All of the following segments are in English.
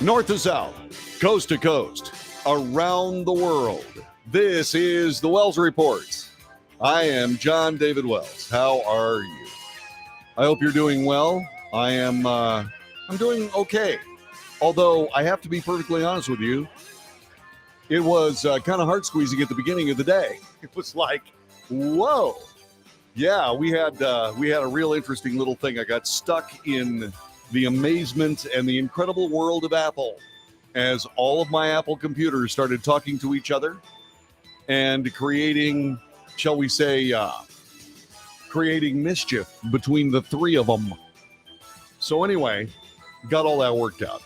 North to south, coast to coast, around the world. This is the Wells Report. I am John David Wells. How are you? I hope you're doing well. I'm doing okay. Although I have to be perfectly honest with you, it was kind of heart squeezing at the beginning of the day. It was like, whoa. Yeah, we had a real interesting little thing. I got stuck in the amazement and the incredible world of Apple as all of my Apple computers started talking to each other and creating, shall we say, creating mischief between the three of them. So anyway, got all that worked out.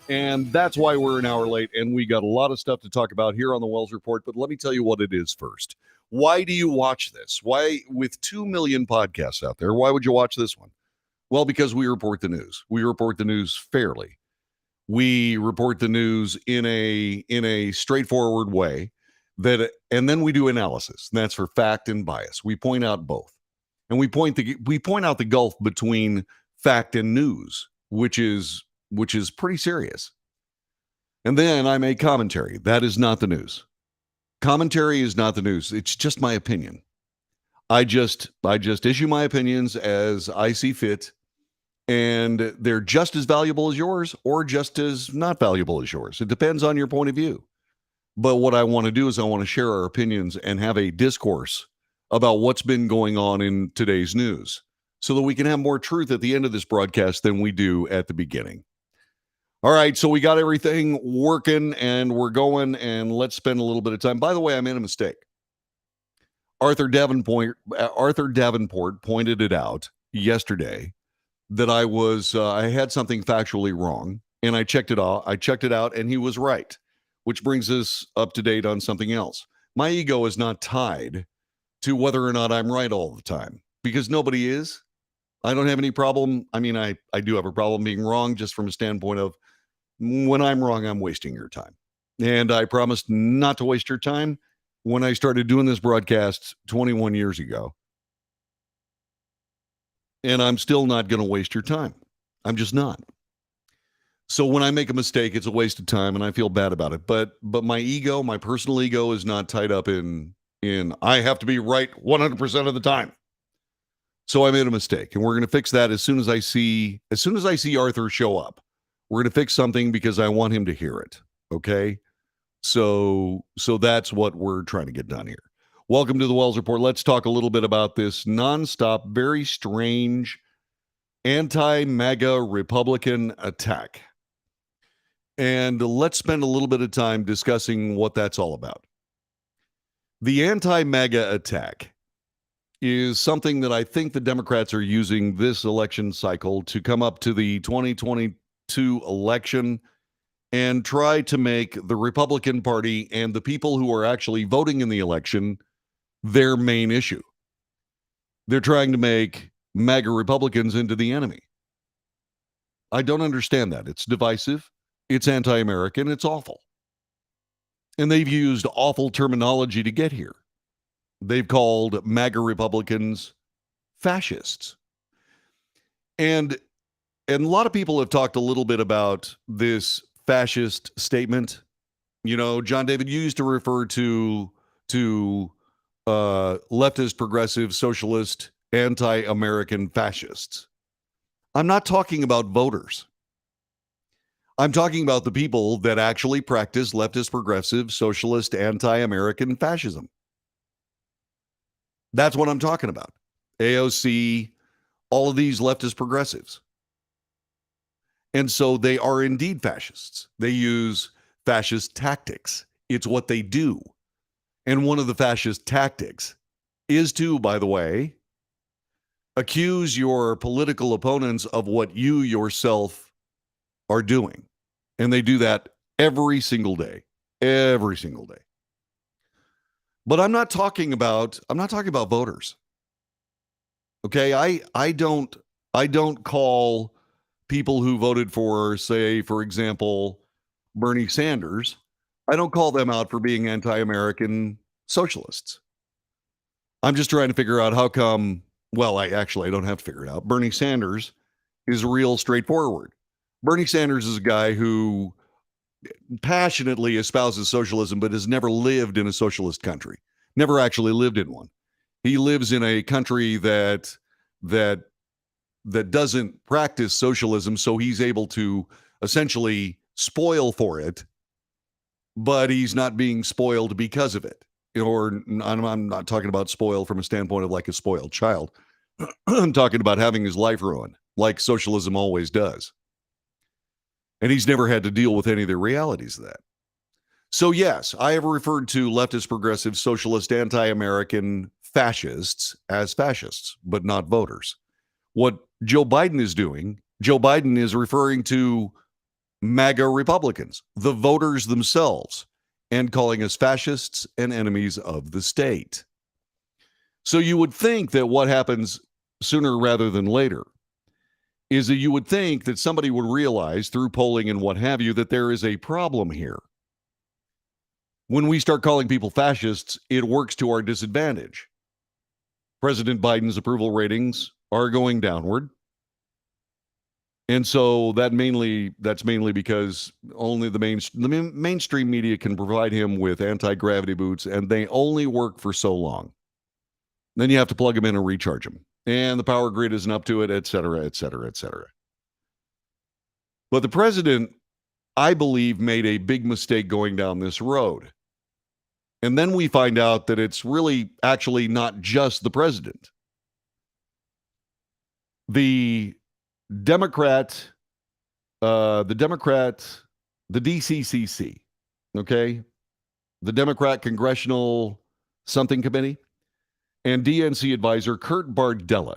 And that's why we're an hour late, and we got a lot of stuff to talk about here on the Wells Report. But let me tell you what it is first. Why do you watch this? Why, with 2 million podcasts out there, why would you watch this one? Well, because we report the news. We report the news fairly. We report the news in a straightforward way, and then we do analysis. And that's for fact and bias. We point out both. And we point out the gulf between fact and news, which is pretty serious. And then I make commentary. That is not the news. Commentary is not the news. It's just my opinion. I just issue my opinions as I see fit, and they're just as valuable as yours or just as not valuable as yours. It depends on your point of view. But what I want to do is I want to share our opinions and have a discourse about what's been going on in today's news so that we can have more truth at the end of this broadcast than we do at the beginning. All right, so we got everything working and we're going, and let's spend a little bit of time. By the way, I made a mistake. Arthur Davenport pointed it out yesterday that I had something factually wrong, and I checked it out, and he was right, which brings us up to date on something else. My ego is not tied to whether or not I'm right all the time, because nobody is. I don't have any problem. I mean, I do have a problem being wrong, just from a standpoint of when I'm wrong, I'm wasting your time. And I promised not to waste your time when I started doing this broadcast 21 years ago. And I'm still not going to waste your time. I'm just not. So when I make a mistake, it's a waste of time, and I feel bad about it. But my ego, my personal ego, is not tied up in I have to be right 100% of the time. So I made a mistake, and we're going to fix that as soon as I see Arthur show up. We're going to fix something because I want him to hear it. Okay? So that's what we're trying to get done here. Welcome to the Wells Report. Let's talk a little bit about this nonstop, very strange anti-MAGA Republican attack. And let's spend a little bit of time discussing what that's all about. The anti-MAGA attack is something that I think the Democrats are using this election cycle to come up to the 2022 election and try to make the Republican Party and the people who are actually voting in the election their main issue. They're trying to make MAGA Republicans into the enemy. I don't understand that. It's divisive. It's anti-American. It's awful. And they've used awful terminology to get here. They've called MAGA Republicans fascists. And a lot of people have talked a little bit about this fascist statement. You know, John David, you used to refer to leftist, progressive, socialist, anti-American fascists. I'm not talking about voters. I'm talking about the people that actually practice leftist, progressive, socialist, anti-American fascism. That's what I'm talking about. AOC, all of these leftist progressives. And so they are indeed fascists. They use fascist tactics. It's what they do. And one of the fascist tactics is to, by the way, accuse your political opponents of what you yourself are doing. And they do that every single day. Every single day. But I'm not talking about voters. Okay, I don't call people who voted for, say, for example, Bernie Sanders, I don't call them out for being anti-American socialists. I'm just trying to figure out how come, well, I don't have to figure it out. Bernie Sanders is real straightforward. Bernie Sanders is a guy who passionately espouses socialism, but has never lived in a socialist country, never actually lived in one. He lives in a country that doesn't practice socialism, so he's able to essentially spoil for it, but he's not being spoiled because of it. Or I'm not talking about spoil from a standpoint of like a spoiled child. I'm talking about having his life ruined, like socialism always does. And he's never had to deal with any of the realities of that. So, yes, I have referred to leftist, progressive, socialist, anti-American fascists as fascists, but not voters. What Joe Biden is doing, Joe Biden is referring to MAGA Republicans, the voters themselves, and calling us fascists and enemies of the state. So you would think that what happens sooner rather than later is that you would think that somebody would realize through polling and what have you that there is a problem here. When we start calling people fascists, it works to our disadvantage. President Biden's approval ratings are going downward. And so that's mainly because only the mainstream media can provide him with anti-gravity boots, and they only work for so long. Then you have to plug them in and recharge them. And the power grid isn't up to it, et cetera, et cetera, et cetera. But the president, I believe, made a big mistake going down this road. And then we find out that it's really actually not just the president. The DCCC, okay, the Democrat Congressional Something Committee, and DNC advisor Kurt Bardella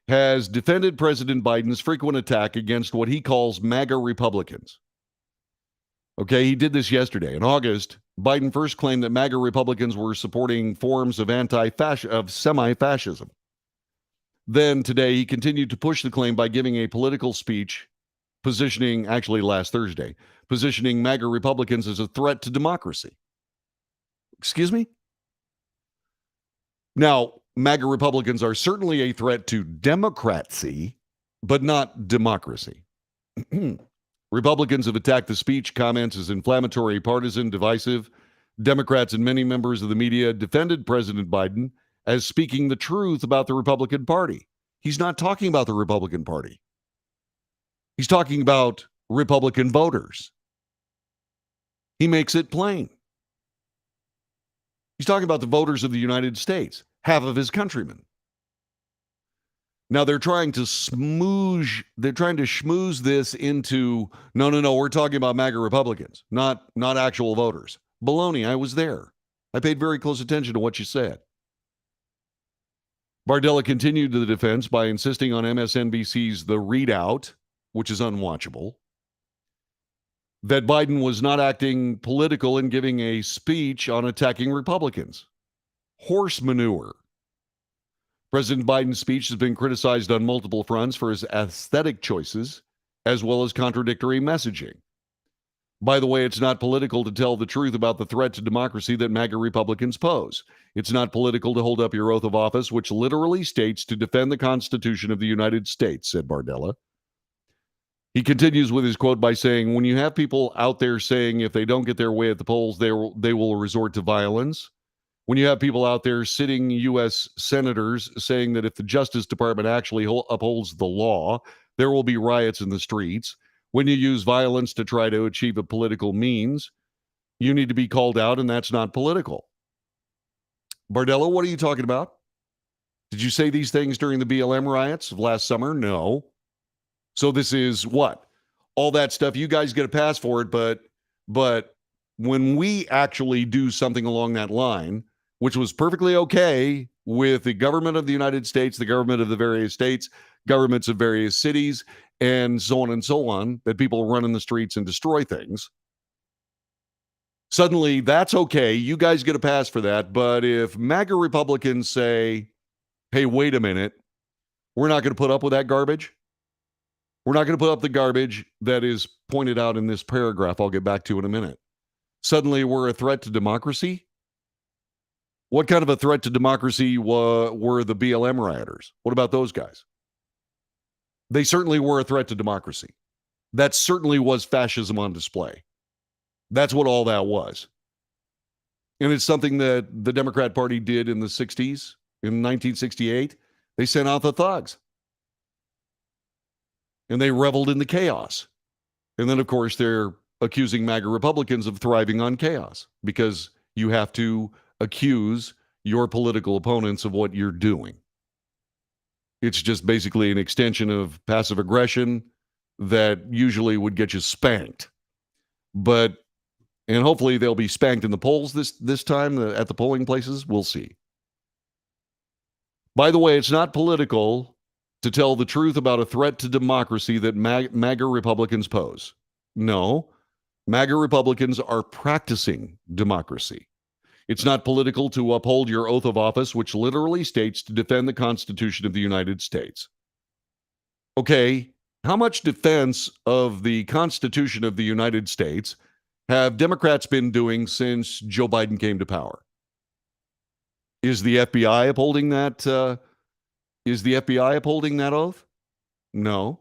has defended President Biden's frequent attack against what he calls MAGA Republicans. Okay, he did this yesterday. In August, Biden first claimed that MAGA Republicans were supporting forms of semi-fascism. Then today, he continued to push the claim by giving a political speech last Thursday, positioning MAGA Republicans as a threat to democracy. Excuse me? Now, MAGA Republicans are certainly a threat to democracy, but not democracy. Republicans have attacked the speech comments as inflammatory, partisan, divisive. Democrats and many members of the media defended President Biden as speaking the truth about the Republican Party. He's not talking about the Republican Party. He's talking about Republican voters. He makes it plain. He's talking about the voters of the United States, half of his countrymen. Now they're trying to schmooze this into, no, we're talking about MAGA Republicans, not actual voters. Baloney, I was there. I paid very close attention to what you said. Bardella continued to the defense by insisting on MSNBC's The Readout, which is unwatchable, that Biden was not acting political in giving a speech on attacking Republicans. Horse manure. President Biden's speech has been criticized on multiple fronts for his aesthetic choices, as well as contradictory messaging. By the way, it's not political to tell the truth about the threat to democracy that MAGA Republicans pose. It's not political to hold up your oath of office, which literally states to defend the Constitution of the United States, said Bardella. He continues with his quote by saying, when you have people out there saying if they don't get their way at the polls, they will resort to violence. When you have people out there sitting U.S. senators saying that if the Justice Department actually upholds the law, there will be riots in the streets. When you use violence to try to achieve a political means, you need to be called out, and that's not political. Bardella, what are you talking about? Did you say these things during the BLM riots of last summer? No. So this is what? All that stuff, you guys get a pass for it, but when we actually do something along that line, which was perfectly okay with the government of the United States, the government of the various states, governments of various cities, and so on, that people run in the streets and destroy things. Suddenly, that's okay. You guys get a pass for that. But if MAGA Republicans say, hey, wait a minute, we're not going to put up with that garbage. We're not going to put up the garbage that is pointed out in this paragraph I'll get back to in a minute. Suddenly, we're a threat to democracy. What kind of a threat to democracy were the BLM rioters? What about those guys? They certainly were a threat to democracy. That certainly was fascism on display. That's what all that was. And it's something that the Democrat Party did in the 60s, in 1968. They sent out the thugs and they reveled in the chaos. And then, of course, they're accusing MAGA Republicans of thriving on chaos because you have to accuse your political opponents of what you're doing. It's just basically an extension of passive aggression that usually would get you spanked. And hopefully they'll be spanked in the polls this time at the polling places. We'll see. By the way, it's not political to tell the truth about a threat to democracy that MAGA Republicans pose. No, MAGA Republicans are practicing democracy. It's not political to uphold your oath of office, which literally states to defend the Constitution of the United States. Okay, how much defense of the Constitution of the United States have Democrats been doing since Joe Biden came to power? Is the FBI upholding that? Is the FBI upholding that oath? No.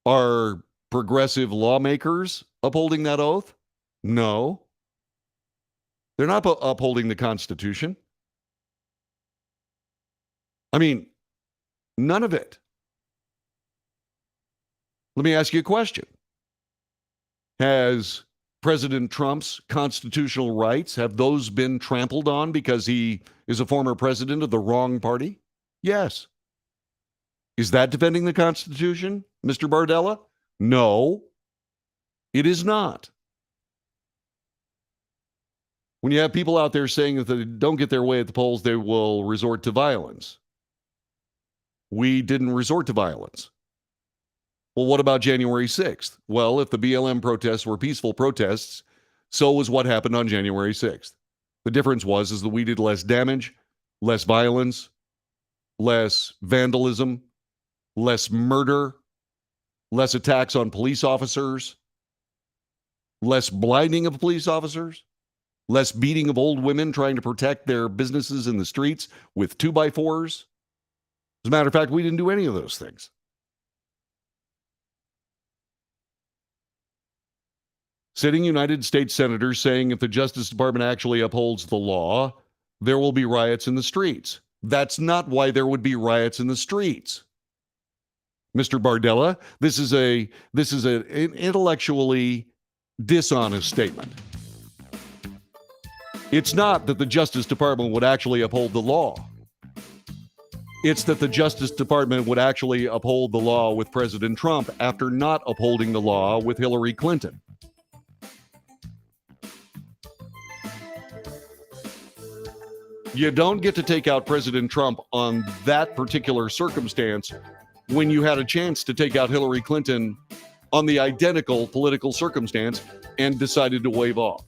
Are progressive lawmakers upholding that oath? No. They're not upholding the Constitution. I mean, none of it. Let me ask you a question. Has President Trump's constitutional rights, have those been trampled on because he is a former president of the wrong party? Yes. Is that defending the Constitution, Mr. Bardella? No, it is not. When you have people out there saying that they don't get their way at the polls, they will resort to violence. We didn't resort to violence. Well, what about January 6th? Well, if the BLM protests were peaceful protests, so was what happened on January 6th. The difference is that we did less damage, less violence, less vandalism, less murder, less attacks on police officers, less blinding of police officers, less beating of old women trying to protect their businesses in the streets with 2x4s. As a matter of fact, we didn't do any of those things. Sitting United States senators saying if the Justice Department actually upholds the law, there will be riots in the streets. That's not why there would be riots in the streets. Mr. Bardella, this is an intellectually dishonest statement. It's not that the Justice Department would actually uphold the law. It's that the Justice Department would actually uphold the law with President Trump after not upholding the law with Hillary Clinton. You don't get to take out President Trump on that particular circumstance when you had a chance to take out Hillary Clinton on the identical political circumstance and decided to wave off.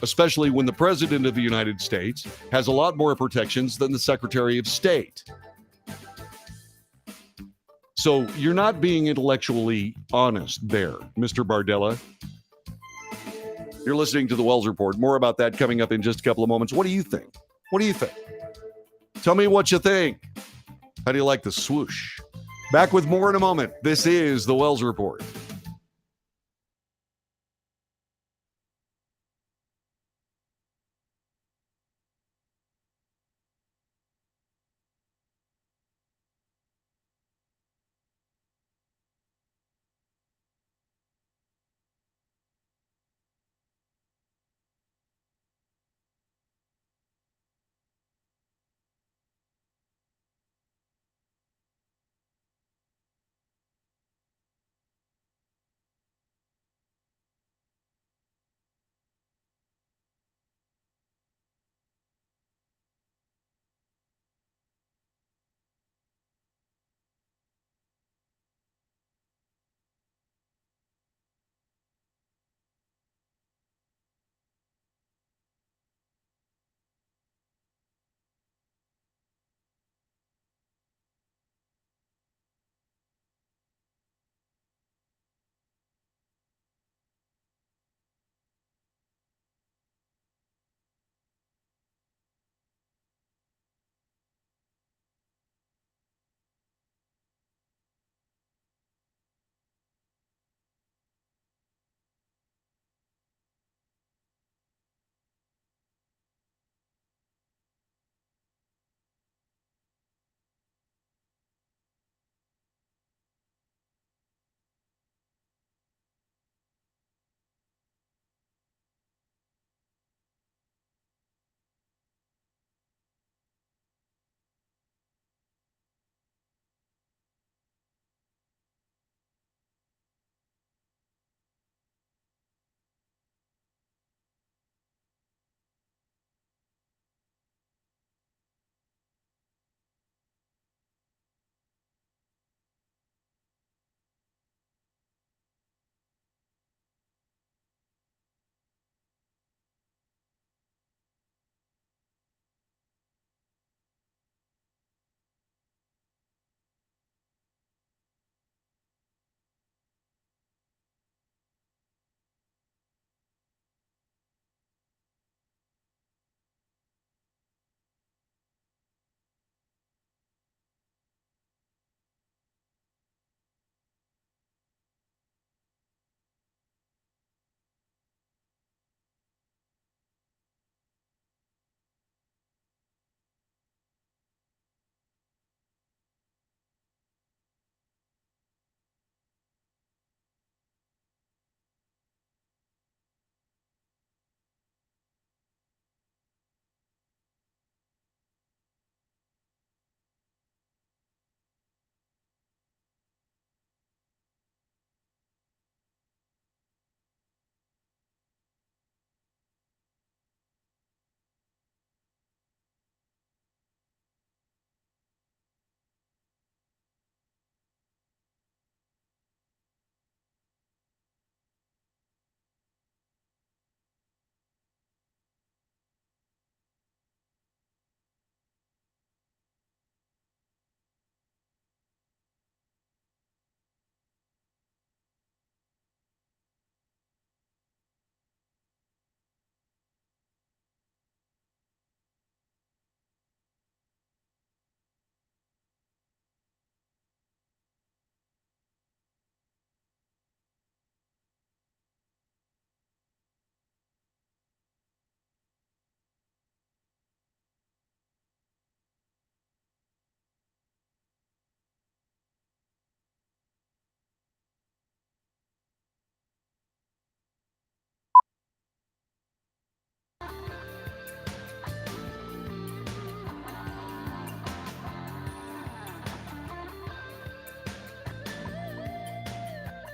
Especially when the President of the United States has a lot more protections than the Secretary of State. So you're not being intellectually honest there, Mr. Bardella. You're listening to the Wells Report. More about that coming up in just a couple of moments. What do you think? What do you think? Tell me what you think. How do you like the swoosh? Back with more in a moment. This is the Wells Report.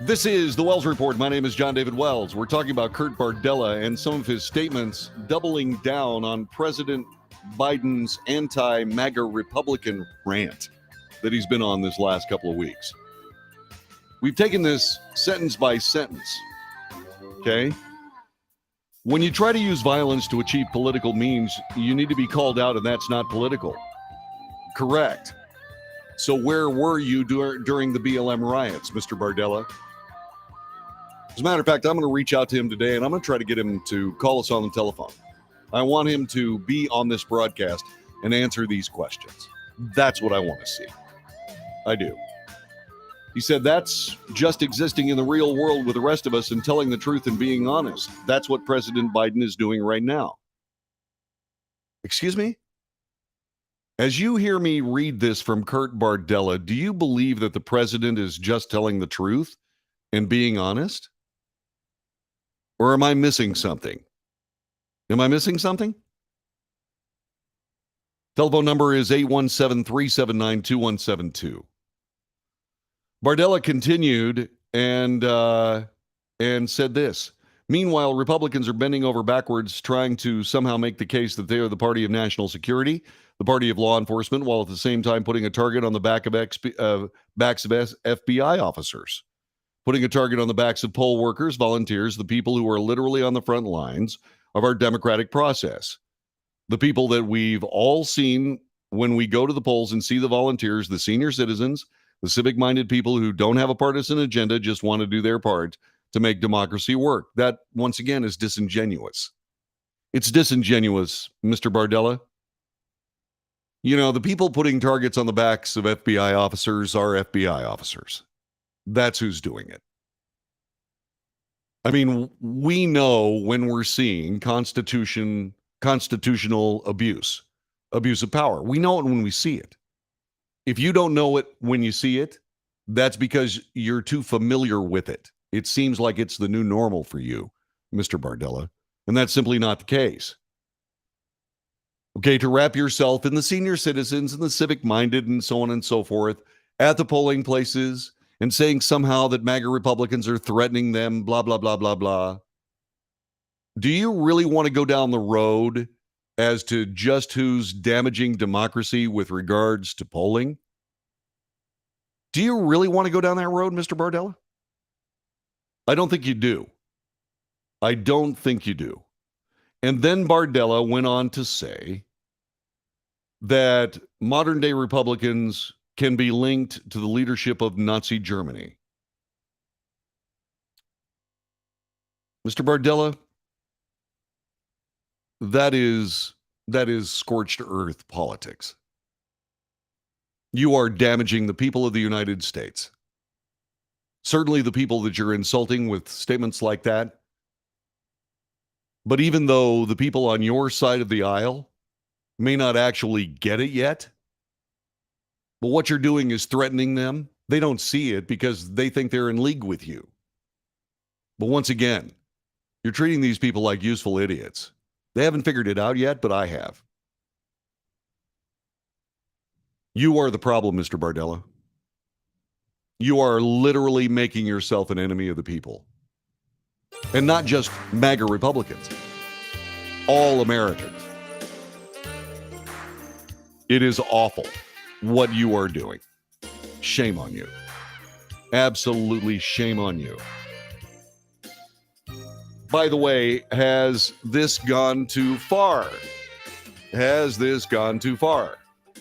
This is the Wells Report. My name is John David Wells. We're talking about Kurt Bardella and some of his statements doubling down on President Biden's anti-MAGA Republican rant that he's been on this last couple of weeks. We've taken this sentence by sentence, okay? When you try to use violence to achieve political means, you need to be called out, and that's not political. Correct. So where were you during the BLM riots, Mr. Bardella? As a matter of fact, I'm going to reach out to him today, and I'm going to try to get him to call us on the telephone. I want him to be on this broadcast and answer these questions. That's what I want to see. I do. He said that's just existing in the real world with the rest of us and telling the truth and being honest. That's what President Biden is doing right now. Excuse me? As you hear me read this from Kurt Bardella, do you believe that the president is just telling the truth and being honest? Or am I missing something? Am I missing something? Telephone number is 817-379-2172. Bardella continued and said this. Meanwhile, Republicans are bending over backwards trying to somehow make the case that they are the party of national security, the party of law enforcement, while at the same time putting a target on the backs of FBI officers, putting a target on the backs of poll workers, volunteers, the people who are literally on the front lines of our democratic process, the people that we've all seen when we go to the polls and see the volunteers, the senior citizens, the civic-minded people who don't have a partisan agenda, just want to do their part to make democracy work. That, once again, is disingenuous. It's disingenuous, Mr. Bardella. You know, the people putting targets on the backs of FBI officers are FBI officers. That's who's doing it. I mean, we know when we're seeing constitutional abuse of power. We know it when we see it. If you don't know it when you see it, that's because you're too familiar with it. It seems like it's the new normal for you, Mr. Bardella, and that's simply not the case. Okay, to wrap yourself in the senior citizens and the civic-minded and so on and so forth at the polling places and saying somehow that MAGA Republicans are threatening them, blah, blah, blah, blah, blah. Do you really want to go down the road as to just who's damaging democracy with regards to polling? Do you really want to go down that road, Mr. Bardella? I don't think you do. I don't think you do. And then Bardella went on to say that modern-day Republicans can be linked to the leadership of Nazi Germany. Mr. Bardella, that is scorched earth politics. You are damaging the people of the United States. Certainly the people that you're insulting with statements like that. But even though the people on your side of the aisle may not actually get it yet, but what you're doing is threatening them. They don't see it because they think they're in league with you. But once again, you're treating these people like useful idiots. They haven't figured it out yet, but I have. You are the problem, Mr. Bardella. You are literally making yourself an enemy of the people. And not just MAGA Republicans. All Americans. It is awful what you are doing. Shame on you. Absolutely shame on you. By the way, has this gone too far? Has this gone too far?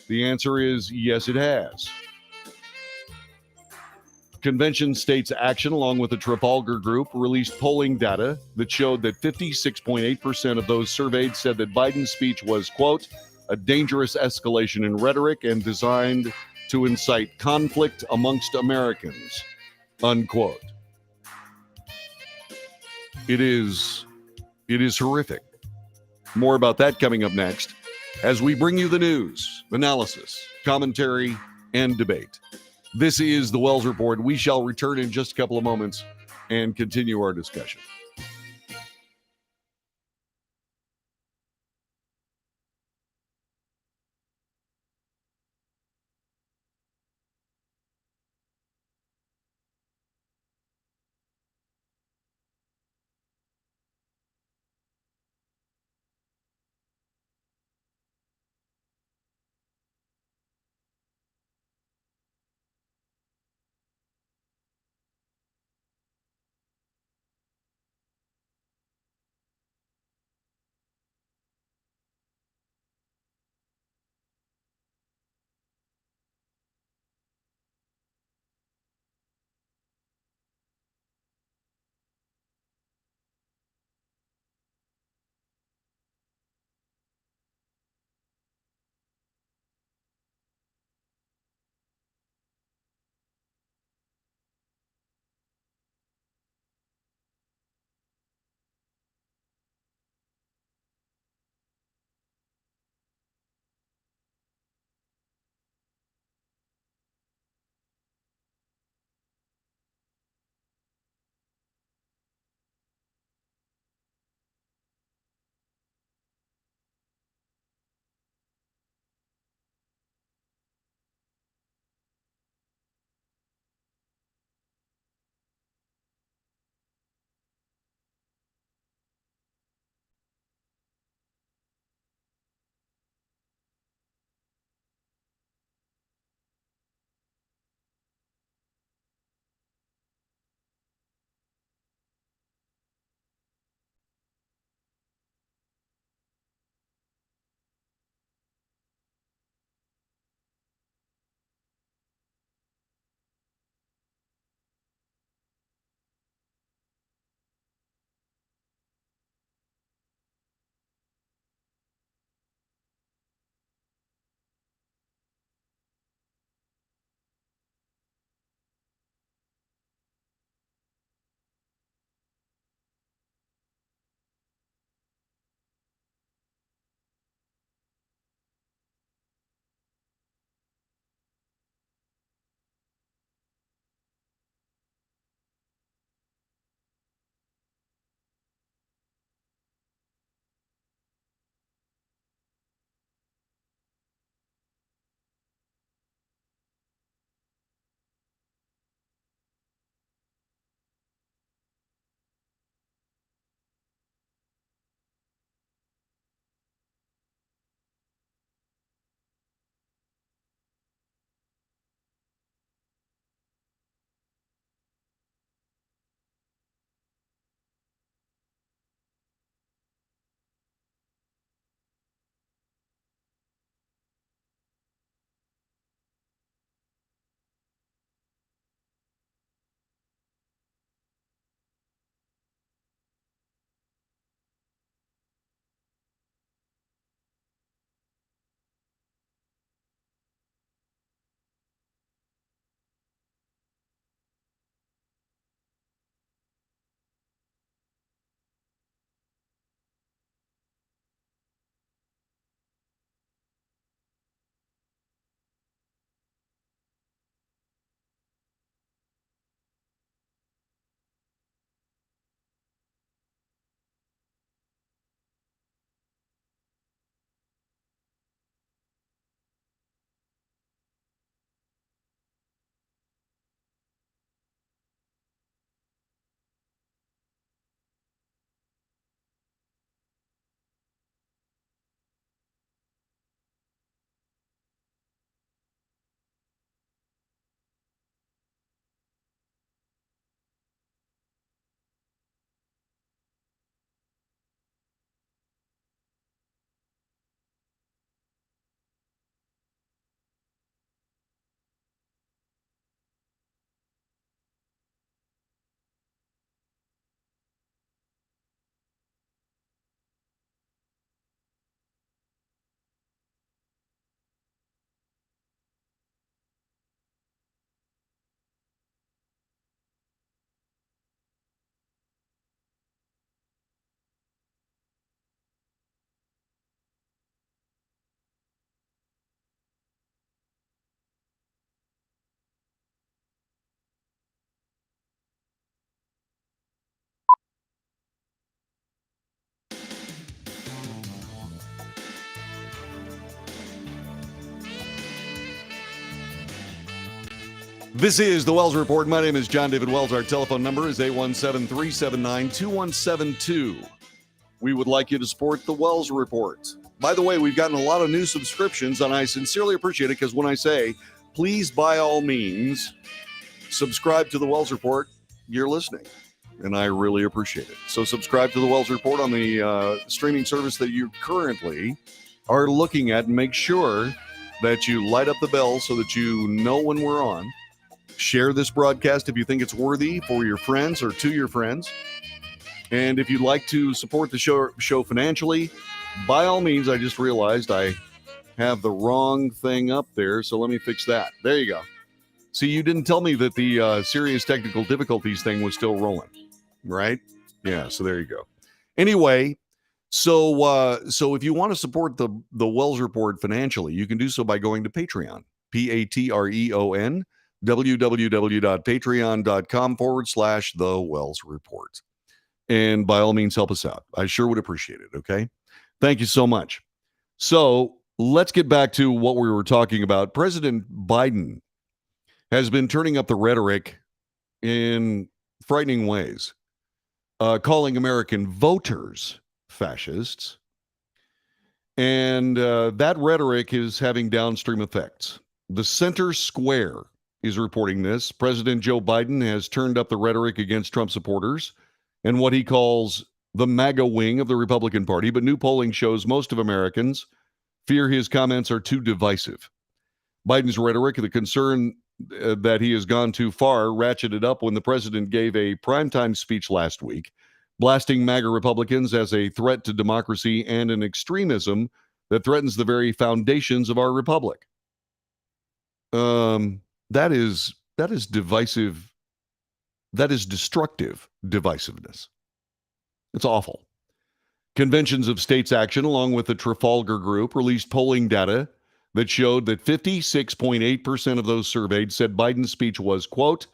The answer is yes, it has. Convention States Action, along with the Trafalgar Group, released polling data that showed that 56.8% of those surveyed said that Biden's speech was, quote, a dangerous escalation in rhetoric and designed to incite conflict amongst Americans, unquote. It is horrific. More about that coming up next as we bring you the news, analysis, commentary, and debate. This is the Wells Report. We shall return in just a couple of moments and continue our discussion. This is the Wells Report. My name is John David Wells. Our telephone number is 817-379-2172. We would like you to support the Wells Report. By the way, we've gotten a lot of new subscriptions, and I sincerely appreciate it, because when I say, please, by all means, subscribe to the Wells Report, you're listening, and I really appreciate it. So subscribe to the Wells Report on the streaming service that you currently are looking at, and make sure that you light up the bell so that you know when we're on. Share this broadcast if you think it's worthy for your friends or to your friends. And if you'd like to support the show financially, by all means. I just realized I have the wrong thing up there, so let me fix that. There you go. See, you didn't tell me that the serious technical difficulties thing was still rolling, right? Yeah, so there you go. Anyway, so if you want to support the Wells Report financially, you can do so by going to Patreon, Patreon, www.patreon.com/The Wells Report. And by all means, help us out. I sure would appreciate it, okay? Thank you so much. So let's get back to what we were talking about. President Biden has been turning up the rhetoric in frightening ways, calling American voters fascists. And that rhetoric is having downstream effects. The Center Square is reporting this. President Joe Biden has turned up the rhetoric against Trump supporters and what he calls the MAGA wing of the Republican Party, but new polling shows most of Americans fear his comments are too divisive. Biden's rhetoric, the concern that he has gone too far, ratcheted up when the president gave a primetime speech last week, blasting MAGA Republicans as a threat to democracy and an extremism that threatens the very foundations of our republic. That is divisive. That is destructive divisiveness. It's awful. Conventions of States Action, along with the Trafalgar Group, released polling data that showed that 56.8% of those surveyed said Biden's speech was, quote,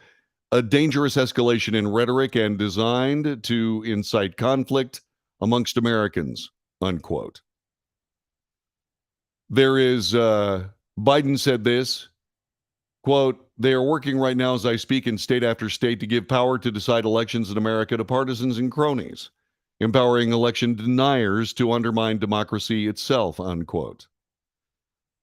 a dangerous escalation in rhetoric and designed to incite conflict amongst Americans, unquote. Biden said this, quote, they are working right now as I speak in state after state to give power to decide elections in America to partisans and cronies, empowering election deniers to undermine democracy itself, unquote.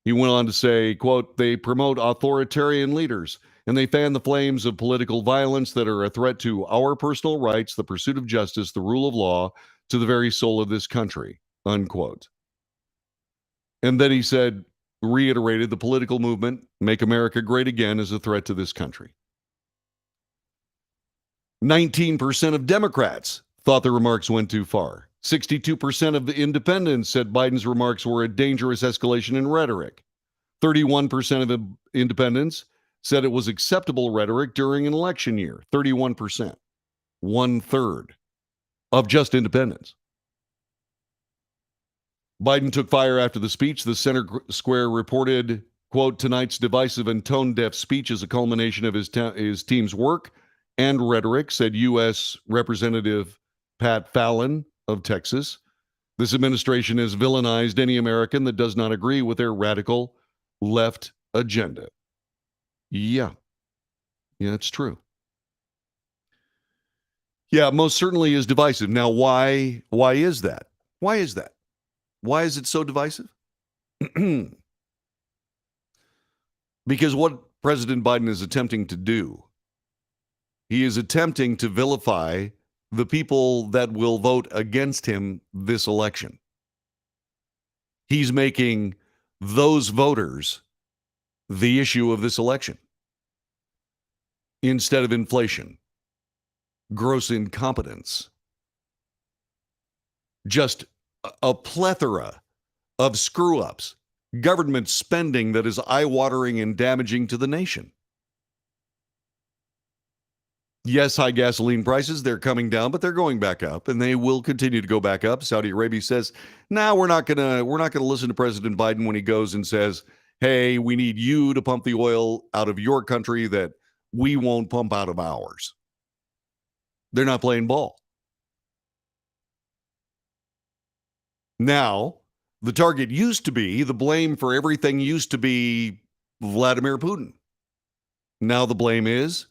He went on to say, quote, they promote authoritarian leaders and they fan the flames of political violence that are a threat to our personal rights, the pursuit of justice, the rule of law, to the very soul of this country, unquote. And then he said, reiterated the political movement, Make America Great Again, is a threat to this country. 19% of Democrats thought the remarks went too far. 62% of the independents said Biden's remarks were a dangerous escalation in rhetoric. 31% of the independents said it was acceptable rhetoric during an election year. 31%. 1/3 of just independents. Biden took fire after the speech. The Center Square reported, quote, tonight's divisive and tone-deaf speech is a culmination of his team's work and rhetoric, said U.S. Representative Pat Fallon of Texas. This administration has villainized any American that does not agree with their radical left agenda. Yeah, it's true. Yeah, most certainly is divisive. Now, why is that? Why is that? Why is it so divisive? Because what President Biden is attempting to do, he is attempting to vilify the people that will vote against him this election. He's making those voters the issue of this election instead of inflation, gross incompetence, just a plethora of screw-ups, government spending that is eye-watering and damaging to the nation. Yes, high gasoline prices, they're coming down, but they're going back up, and they will continue to go back up. Saudi Arabia says, we're not gonna listen to President Biden when he goes and says, hey, we need you to pump the oil out of your country that we won't pump out of ours. They're not playing ball. Now, the target used to be, the blame for everything used to be Vladimir Putin. Now the blame is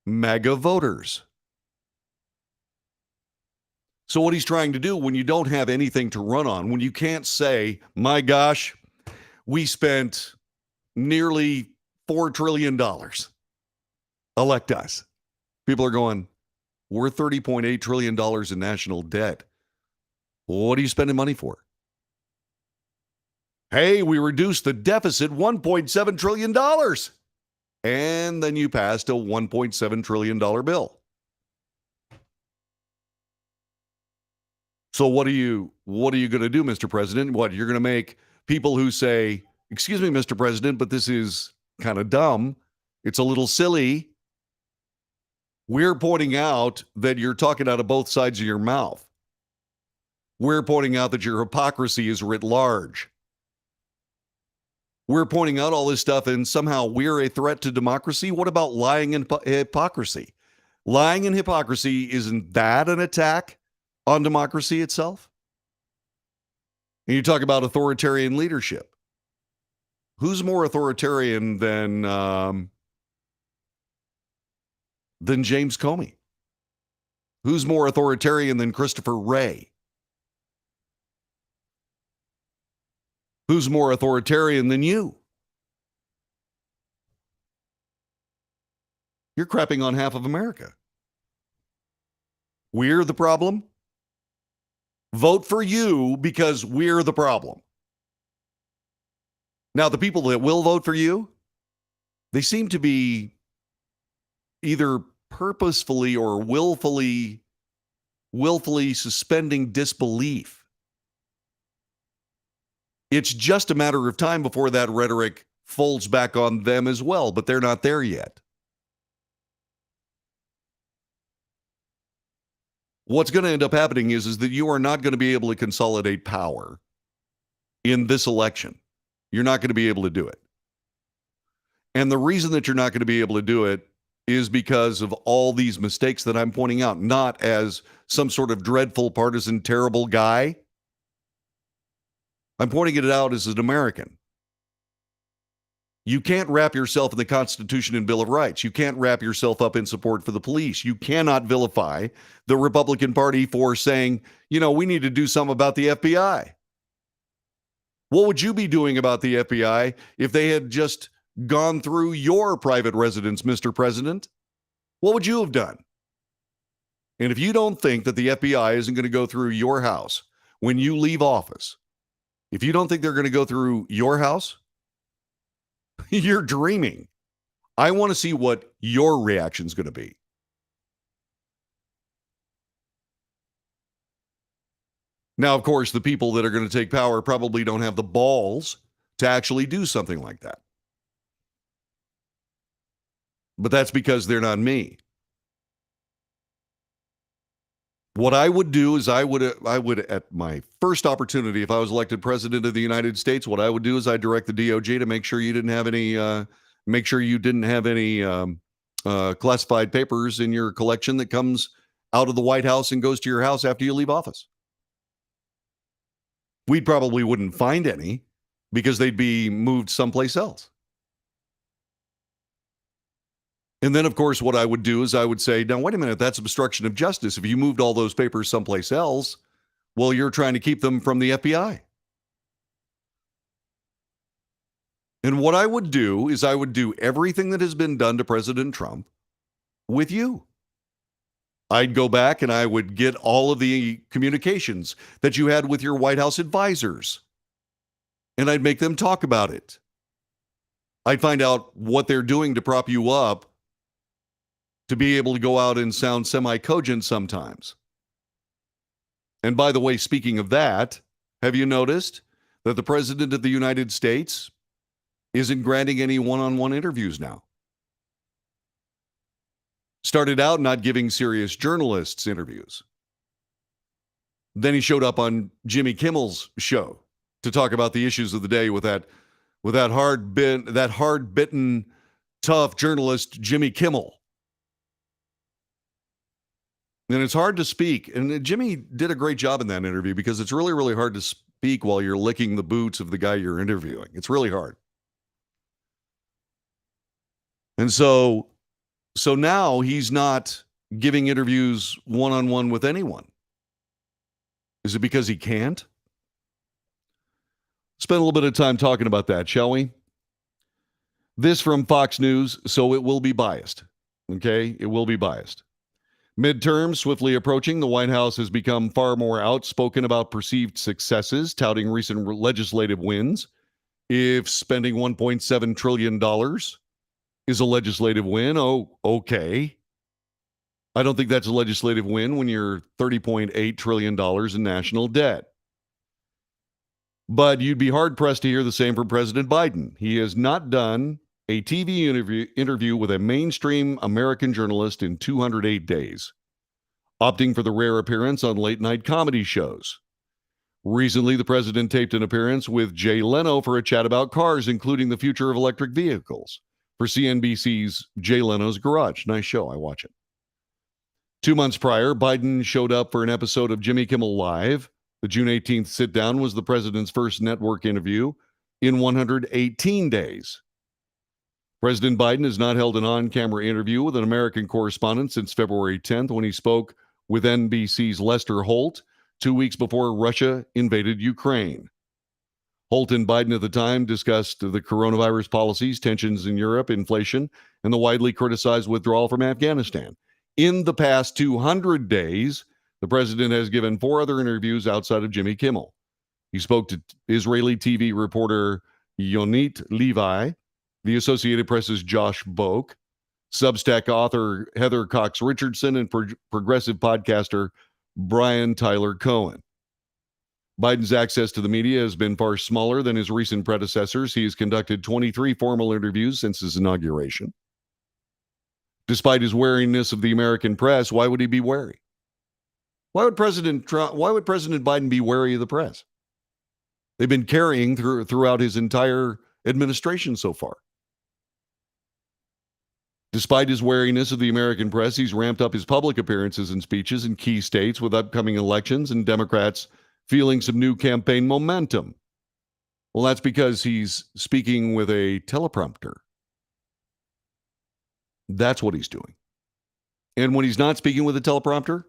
MAGA voters. So what he's trying to do when you don't have anything to run on, when you can't say, my gosh, we spent nearly $4 trillion. Elect us. People are going, we're $30.8 trillion in national debt. What are you spending money for? Hey, we reduced the deficit $1.7 trillion. And then you passed a $1.7 trillion bill. So what are you going to do, Mr. President? What, you're going to make people who say, excuse me, Mr. President, but this is kind of dumb. It's a little silly. We're pointing out that you're talking out of both sides of your mouth. We're pointing out that your hypocrisy is writ large. We're pointing out all this stuff, and somehow we're a threat to democracy. What about lying and hypocrisy? Lying and hypocrisy, isn't that an attack on democracy itself? And you talk about authoritarian leadership. Who's more authoritarian than James Comey? Who's more authoritarian than Christopher Wray? Who's more authoritarian than you? You're crapping on half of America. We're the problem. Vote for you because we're the problem. Now, the people that will vote for you, they seem to be either purposefully or willfully suspending disbelief. It's just a matter of time before that rhetoric folds back on them as well, but they're not there yet. What's going to end up happening is that you are not going to be able to consolidate power in this election. You're not going to be able to do it. And the reason that you're not going to be able to do it is because of all these mistakes that I'm pointing out, not as some sort of dreadful, partisan, terrible guy. I'm pointing it out as an American. You can't wrap yourself in the Constitution and Bill of Rights. You can't wrap yourself up in support for the police. You cannot vilify the Republican Party for saying, we need to do something about the FBI. What would you be doing about the FBI if they had just gone through your private residence, Mr. President? What would you have done? And if you don't think that the FBI isn't going to go through your house when you leave office, if you don't think they're going to go through your house, you're dreaming. I want to see what your reaction is going to be. Now, of course, the people that are going to take power probably don't have the balls to actually do something like that. But that's because they're not me. What I would do is I would at my first opportunity, if I was elected president of the United States, what I would do is I'd direct the DOJ to make sure you didn't have any classified papers in your collection that comes out of the White House and goes to your house after you leave office. We probably wouldn't find any because they'd be moved someplace else. And then, of course, what I would do is I would say, now, wait a minute, that's obstruction of justice. If you moved all those papers someplace else, well, you're trying to keep them from the FBI. And what I would do is I would do everything that has been done to President Trump with you. I'd go back and I would get all of the communications that you had with your White House advisors, and I'd make them talk about it. I'd find out what they're doing to prop you up to be able to go out and sound semi-cogent sometimes. And by the way, speaking of that, have you noticed that the President of the United States isn't granting any one-on-one interviews now? Started out not giving serious journalists interviews. Then he showed up on Jimmy Kimmel's show to talk about the issues of the day with that hard-bitten, tough journalist, Jimmy Kimmel. And it's hard to speak. And Jimmy did a great job in that interview because it's really, really hard to speak while you're licking the boots of the guy you're interviewing. It's really hard. And so now he's not giving interviews one-on-one with anyone. Is it because he can't? Spend a little bit of time talking about that, shall we? This from Fox News, so it will be biased. Okay? It will be biased. Midterms swiftly approaching, the White House has become far more outspoken about perceived successes, touting recent legislative wins. If spending $1.7 trillion is a legislative win, oh, okay. I don't think that's a legislative win when you're $30.8 trillion in national debt. But you'd be hard-pressed to hear the same from President Biden. He has not done a TV interview with a mainstream American journalist in 208 days, opting for the rare appearance on late-night comedy shows. Recently, the president taped an appearance with Jay Leno for a chat about cars, including the future of electric vehicles, for CNBC's Jay Leno's Garage. Nice show. I watch it. 2 months prior, Biden showed up for an episode of Jimmy Kimmel Live. The June 18th sit-down was the president's first network interview in 118 days. President Biden has not held an on-camera interview with an American correspondent since February 10th when he spoke with NBC's Lester Holt 2 weeks before Russia invaded Ukraine. Holt and Biden at the time discussed the coronavirus policies, tensions in Europe, inflation, and the widely criticized withdrawal from Afghanistan. In the past 200 days, the president has given 4 other interviews outside of Jimmy Kimmel. He spoke to Israeli TV reporter Yonit Levi, the Associated Press's Josh Boak, Substack author Heather Cox Richardson, and progressive podcaster Brian Tyler Cohen. Biden's access to the media has been far smaller than his recent predecessors. He has conducted 23 formal interviews since his inauguration. Despite his wariness of the American press, why would he be wary? Why would President Biden be wary of the press? They've been carrying throughout his entire administration so far. Despite his wariness of the American press, he's ramped up his public appearances and speeches in key states with upcoming elections and Democrats feeling some new campaign momentum. Well, that's because he's speaking with a teleprompter. That's what he's doing. And when he's not speaking with a teleprompter,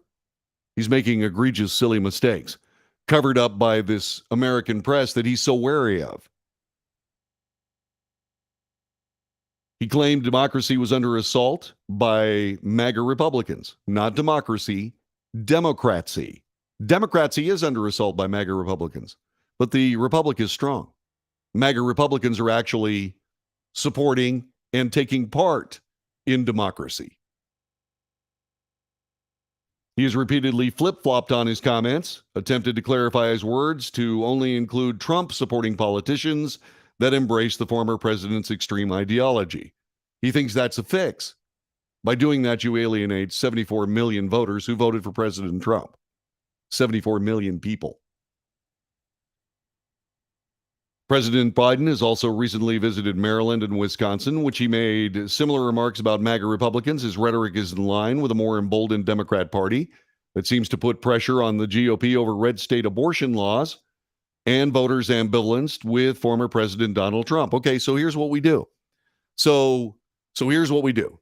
he's making egregious, silly mistakes, covered up by this American press that he's so wary of. He claimed democracy was under assault by MAGA Republicans. Not democracy, democracy. Democracy is under assault by MAGA Republicans, but the republic is strong. MAGA Republicans are actually supporting and taking part in democracy. He has repeatedly flip-flopped on his comments, attempted to clarify his words to only include Trump-supporting politicians that embrace the former president's extreme ideology. He thinks that's a fix. By doing that, you alienate 74 million voters who voted for President Trump. 74 million people. President Biden has also recently visited Maryland and Wisconsin, which he made similar remarks about MAGA Republicans. His rhetoric is in line with a more emboldened Democrat Party that seems to put pressure on the GOP over red state abortion laws and voters' ambivalence with former President Donald Trump. Okay, so here's what we do. So here's what we do.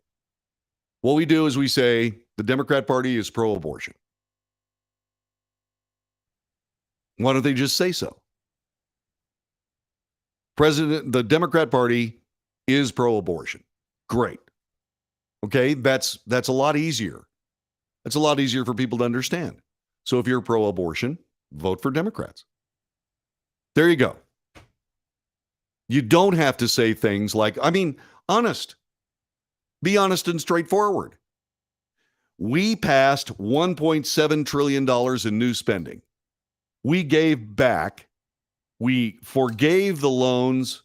What we do is we say the Democrat Party is pro-abortion. Why don't they just say so? The Democrat Party is pro-abortion. Great. Okay, that's a lot easier. That's a lot easier for people to understand. So if you're pro-abortion, vote for Democrats. There you go. You don't have to say things like, honest. Be honest and straightforward. We passed $1.7 trillion in new spending. We forgave the loans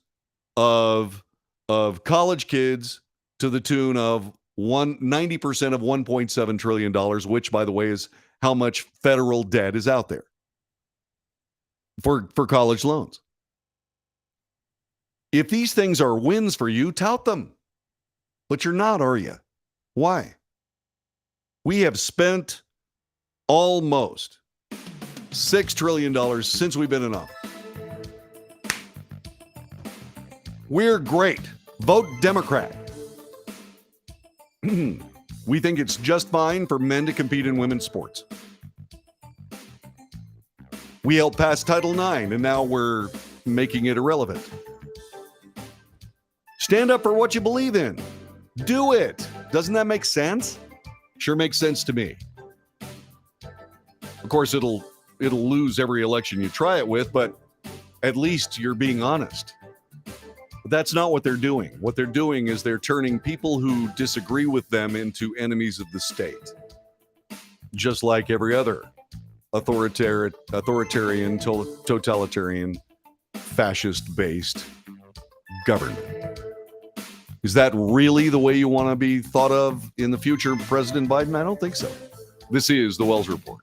of college kids to the tune of 90% of $1.7 trillion, which, by the way, is how much federal debt is out there for college loans. If these things are wins for you, tout them. But you're not, are you? Why? We have spent almost $6 trillion since we've been in office. We're great. Vote Democrat. We think it's just fine for men to compete in women's sports. We helped pass Title IX, and now we're making it irrelevant. Stand up for what you believe in. Do it. Doesn't that make sense? Sure makes sense to me. Of course, it'll lose every election you try it with, but at least you're being honest. But that's not what they're doing. What they're doing is they're turning people who disagree with them into enemies of the state, just like every other authoritarian, totalitarian, fascist-based government. Is that really the way you want to be thought of in the future, President Biden? I don't think so. This is the Wells Report.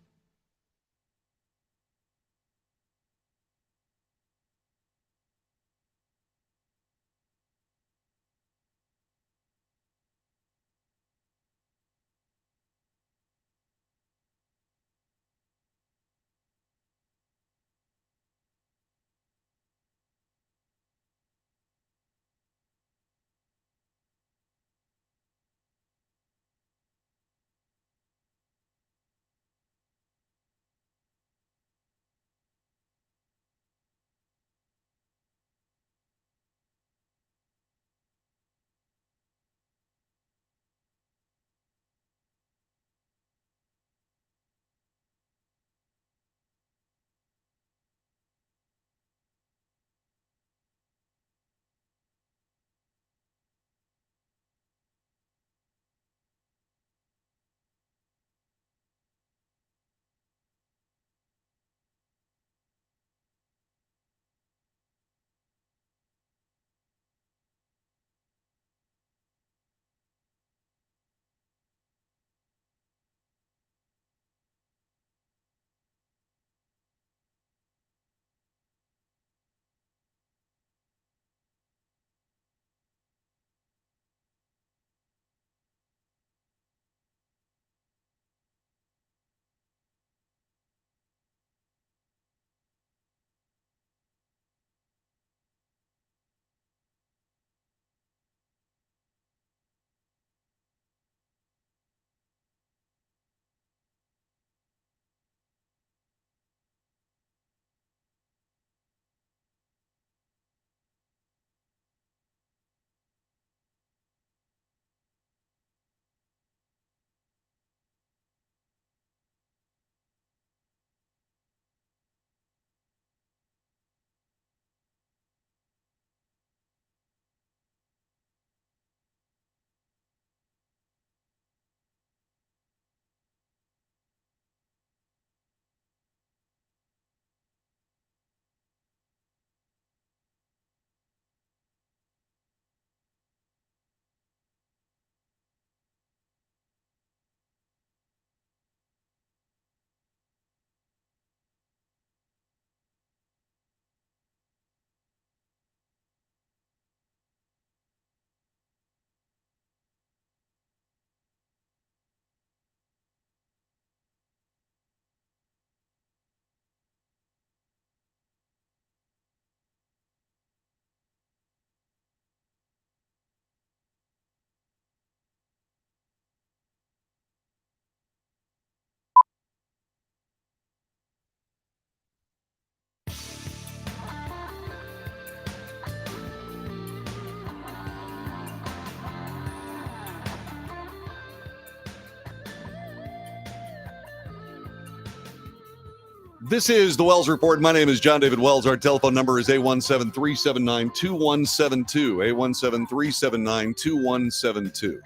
This is the Wells Report. My name is John David Wells. Our telephone number is 817-379-2172. 817-379-2172.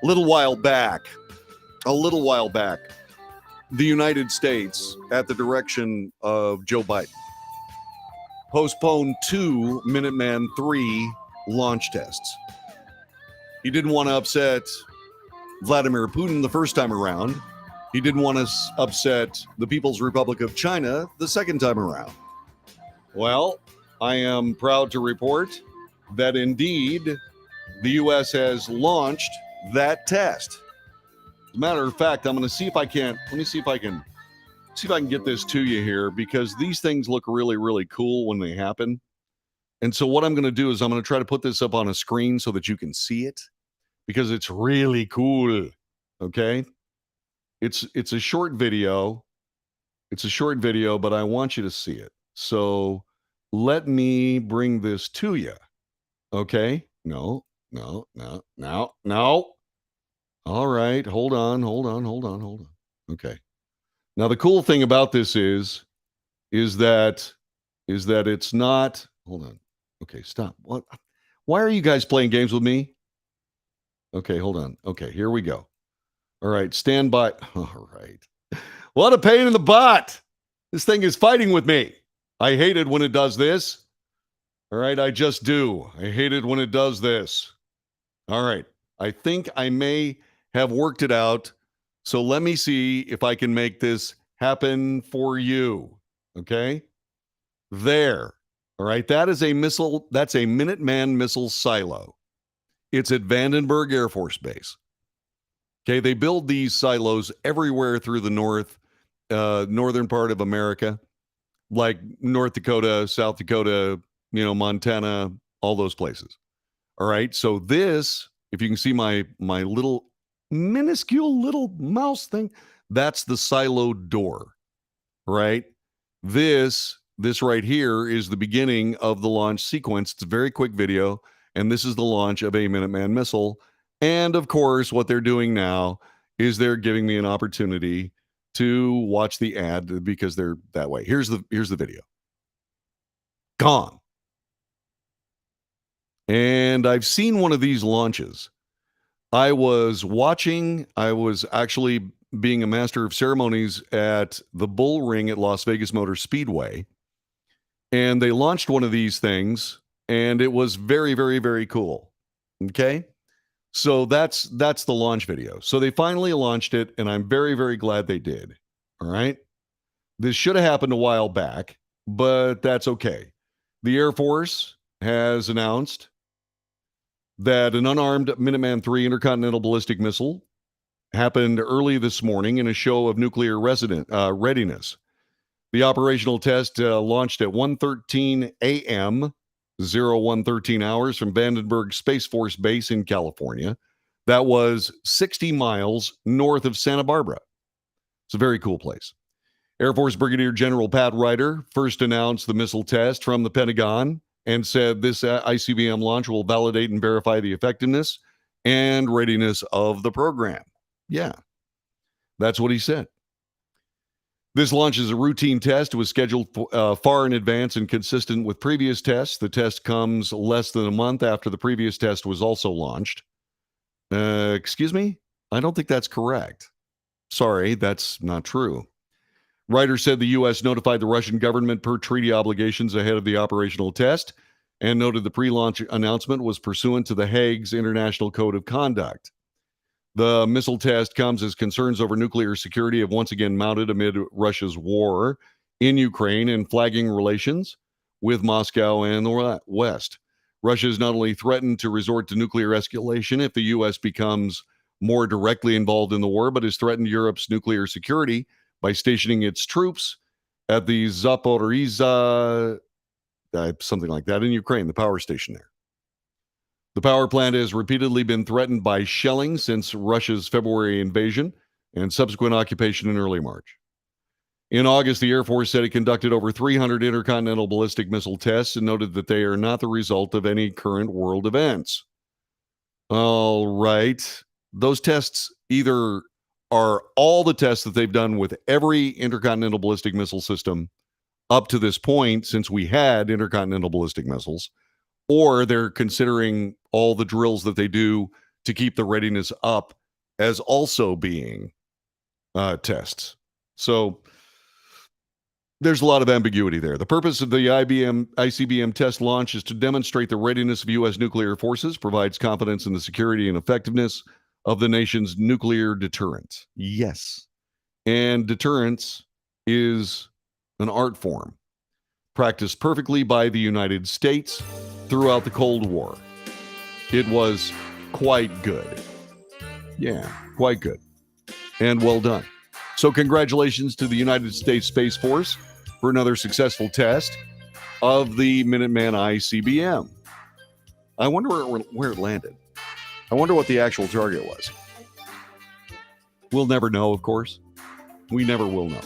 A little while back, the United States, at the direction of Joe Biden, postponed 2 Minuteman III launch tests. He didn't want to upset Vladimir Putin the first time around. He didn't want to upset the People's Republic of China the second time around. Well, I am proud to report that indeed the U.S. has launched that test. As a matter of fact, I'm going to see if I can. Let me see if I can get this to you here, because these things look really, really cool when they happen. And so what I'm going to do is I'm going to try to put this up on a screen so that you can see it, because it's really cool. Okay? It's a short video. It's a short video, but I want you to see it. So let me bring this to you. Okay? No. All right. Hold on. Okay. Now the cool thing about this is that it's not. Hold on. Okay, stop. What? Why are you guys playing games with me? Okay, hold on. Okay, here we go. All right, stand by. All right. What a pain in the butt. This thing is fighting with me. I hate it when it does this. All right, I just do. I hate it when it does this. All right. I think I may have worked it out. So let me see if I can make this happen for you. Okay? There. All right. That is a missile. That's a Minuteman missile silo. It's at Vandenberg Air Force Base. Okay. They build these silos everywhere through the northern part of America, like North Dakota, South Dakota, Montana, all those places. All right. So this, if you can see my little minuscule little mouse thing, that's the silo door, right? This right here is the beginning of the launch sequence. It's a very quick video, and this is the launch of a Minuteman missile. And of course, what they're doing now is they're giving me an opportunity to watch the ad because they're that way. Here's the video. Gone. And I've seen one of these launches. I was actually being a master of ceremonies at the Bull Ring at Las Vegas Motor Speedway. And they launched one of these things, and it was very, very, very cool. Okay? So that's the launch video. So they finally launched it, and I'm very, very glad they did. All right? This should have happened a while back, but that's okay. The Air Force has announced that an unarmed Minuteman III intercontinental ballistic missile happened early this morning in a show of nuclear readiness. The operational test launched at 1:13 a.m., 0113 hours from Vandenberg Space Force Base in California. That was 60 miles north of Santa Barbara. It's a very cool place. Air Force Brigadier General Pat Ryder first announced the missile test from the Pentagon and said this ICBM launch will validate and verify the effectiveness and readiness of the program. Yeah, that's what he said. This launch is a routine test. It was scheduled far in advance and consistent with previous tests. The test comes less than a month after the previous test was also launched. Excuse me? I don't think that's correct. Sorry, that's not true. Ryder said the U.S. notified the Russian government per treaty obligations ahead of the operational test and noted the pre-launch announcement was pursuant to the Hague's International Code of Conduct. The missile test comes as concerns over nuclear security have once again mounted amid Russia's war in Ukraine and flagging relations with Moscow and the West. Russia has not only threatened to resort to nuclear escalation if the U.S. becomes more directly involved in the war, but has threatened Europe's nuclear security by stationing its troops at the Zaporizhzhia, something like that, in Ukraine, the power station there. The power plant has repeatedly been threatened by shelling since Russia's February invasion and subsequent occupation in early March. In August, the Air Force said it conducted over 300 intercontinental ballistic missile tests and noted that they are not the result of any current world events. All right. Those tests either are all the tests that they've done with every intercontinental ballistic missile system up to this point since we had intercontinental ballistic missiles, or they're considering all the drills that they do to keep the readiness up as also being tests. So there's a lot of ambiguity there. The purpose of the ICBM test launch is to demonstrate the readiness of U.S. nuclear forces, provides confidence in the security and effectiveness of the nation's nuclear deterrent. Yes. And deterrence is an art form practiced perfectly by the United States throughout the Cold War. It was quite good. Yeah, quite good. And well done. So congratulations to the United States Space Force for another successful test of the Minuteman ICBM. I wonder where it landed. I wonder what the actual target was. We'll never know, of course. We never will know.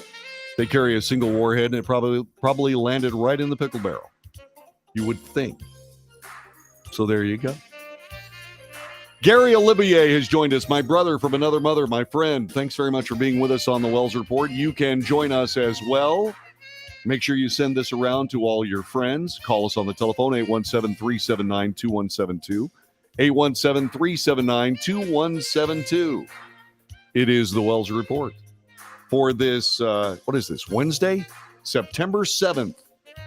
They carry a single warhead, and it probably landed right in the pickle barrel. You would think. So there you go. Gary Olivier has joined us, my brother from another mother, my friend. Thanks very much for being with us on the Wells Report. You can join us as well. Make sure you send this around to all your friends. Call us on the telephone, 817-379-2172. 817-379-2172. It is the Wells Report for this, what is this, Wednesday, September 7th.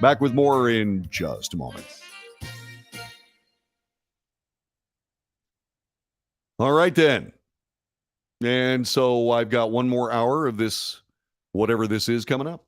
Back with more in just a moment. All right, then. And so I've got one more hour of this, whatever this is, coming up.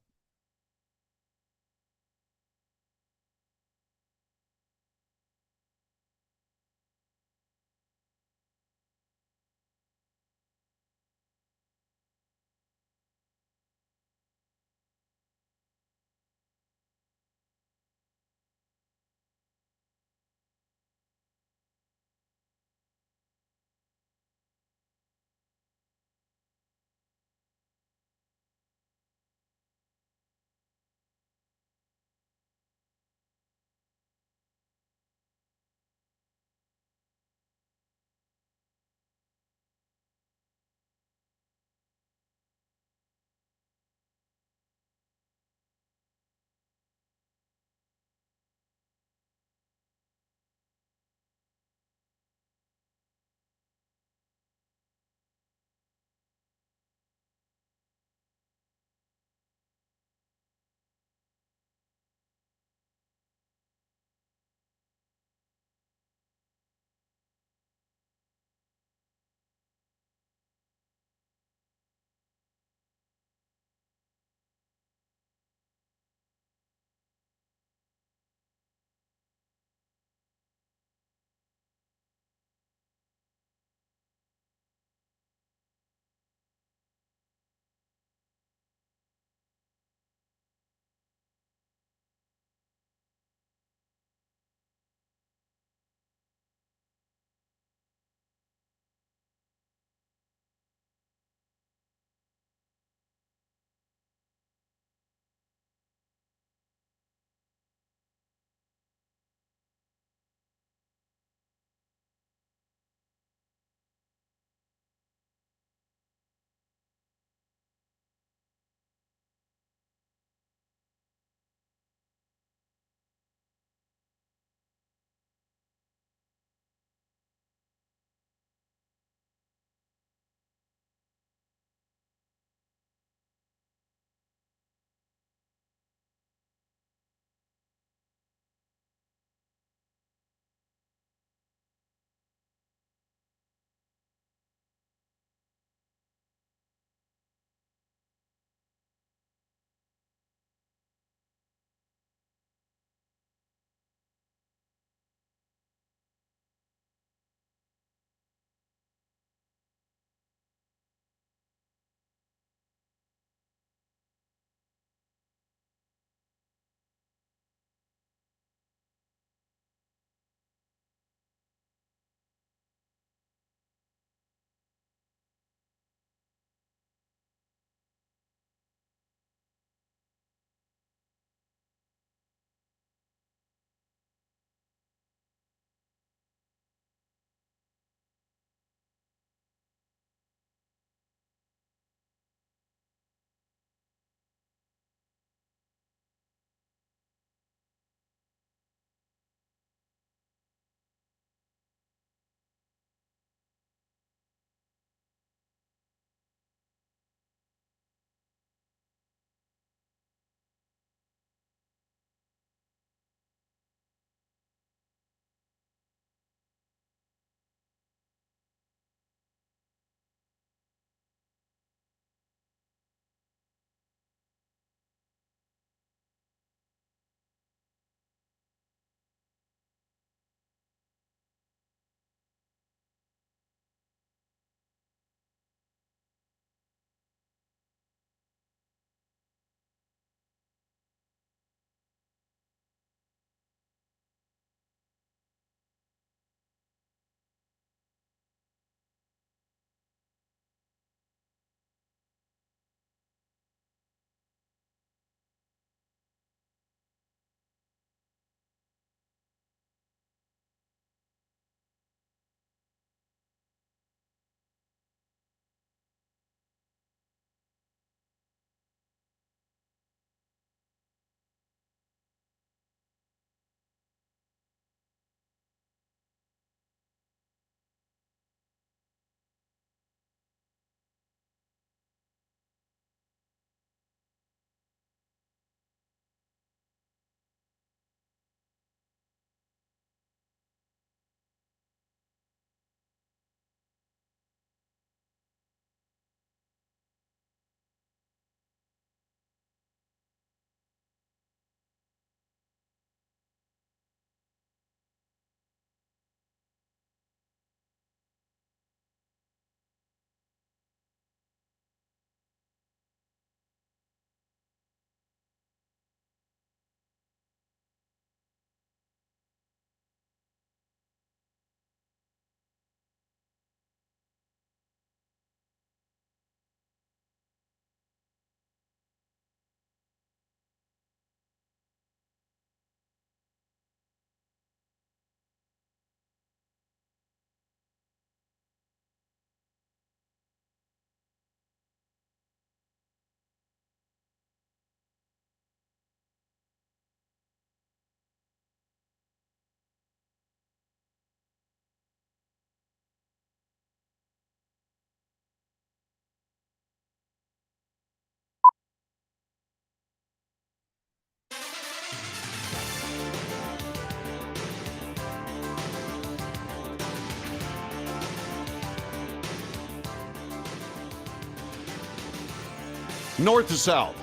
north to south,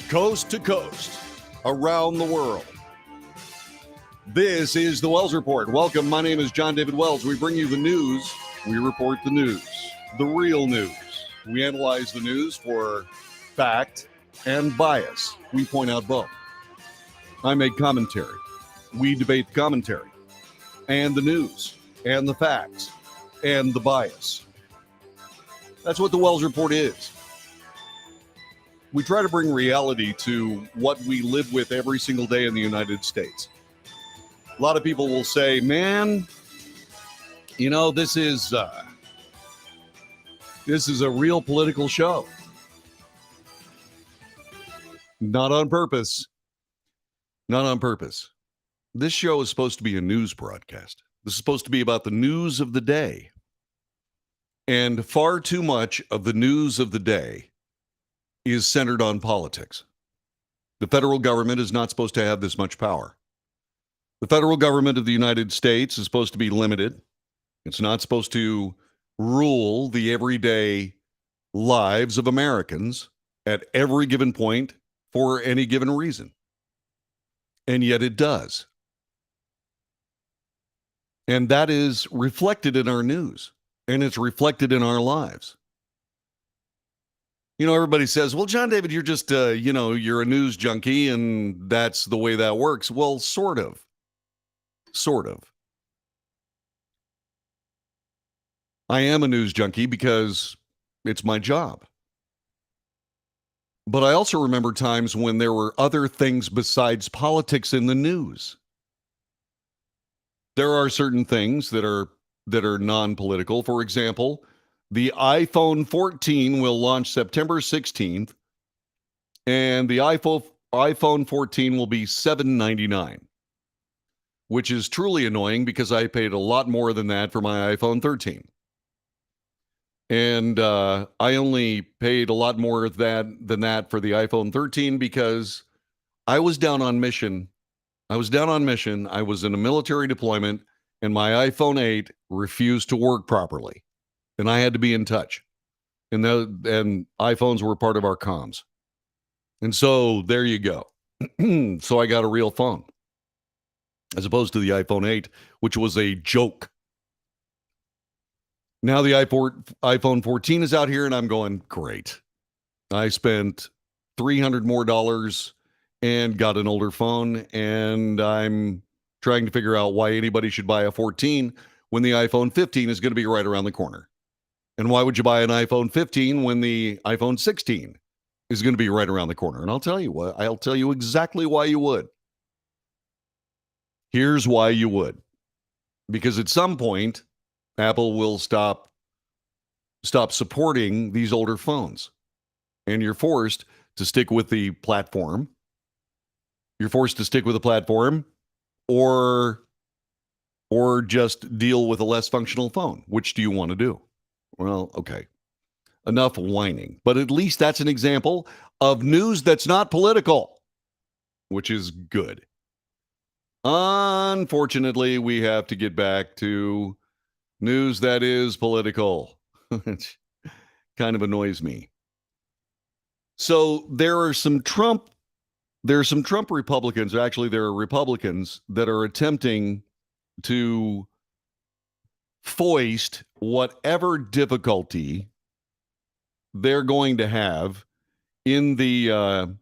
coast to coast, around the world. This is the Wells Report. Welcome. My name is John David Wells. We bring you the news. We report the news, the real news. We analyze the news for fact and bias. We point out both. I make commentary. We debate the commentary and the news and the facts and the bias. That's what the Wells Report is. We try to bring reality to what we live with every single day in the United States. A lot of people will say, man, you know, this is a real political show. Not on purpose. Not on purpose. This show is supposed to be a news broadcast. This is supposed to be about the news of the day. And far too much of the news of the day is centered on politics. The federal government is not supposed to have this much power. The federal government of the United States is supposed to be limited. It's not supposed to rule the everyday lives of Americans at every given point for any given reason. And yet it does. And that is reflected in our news, and it's reflected in our lives. You know, everybody says, well, John David, you're just, you're a news junkie, and that's the way that works. Well, sort of. Sort of. I am a news junkie because it's my job. But I also remember times when there were other things besides politics in the news. There are certain things that are non-political. For example, the iPhone 14 will launch September 16th, and the iPhone 14 will be $799, which is truly annoying because I paid a lot more than that for my iPhone 13. And I only paid a lot more than that for the iPhone 13 because I was down on mission. I was in a military deployment, and my iPhone 8 refused to work properly, and I had to be in touch. And iPhones were part of our comms. And so there you go. So I got a real phone, as opposed to the iPhone 8, which was a joke. Now the iPhone 14 is out here, and I'm going, great. I spent $300 more and got an older phone, and I'm trying to figure out why anybody should buy a 14 when the iPhone 15 is going to be right around the corner. And why would you buy an iPhone 15 when the iPhone 16 is going to be right around the corner? And I'll tell you exactly why you would. Here's why you would. Because at some point, Apple will stop supporting these older phones. And you're forced to stick with the platform. Or just deal with a less functional phone. Which do you want to do? Well, okay. Enough whining. But at least that's an example of news that's not political, which is good. Unfortunately, we have to get back to news that is political. It kind of annoys me. So there are some Trump Republicans, actually there are Republicans that are attempting to foist whatever difficulty they're going to have in the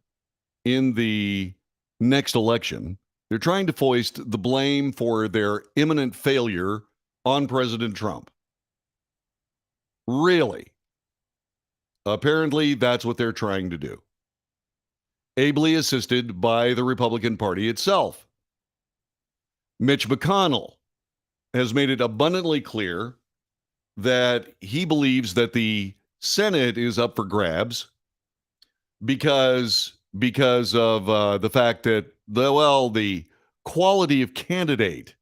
next election. They're trying to foist the blame for their imminent failure on President Trump. Really? Apparently, that's what they're trying to do. Ably assisted by the Republican Party itself. Mitch McConnell has made it abundantly clear that he believes that the Senate is up for grabs because of the fact that the quality of candidate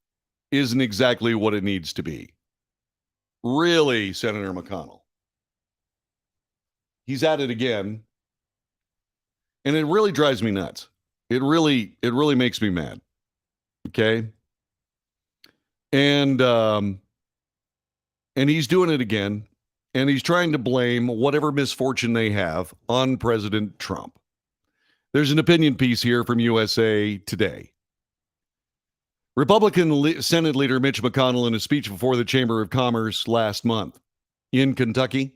isn't exactly what it needs to be. Really, Senator McConnell? He's at it again. And it really drives me nuts. It really makes me mad. Okay? And he's doing it again. and he's trying to blame whatever misfortune they have on President Trump. There's an opinion piece here from USA Today. Republican Senate leader Mitch McConnell, in a speech before the Chamber of Commerce last month in Kentucky,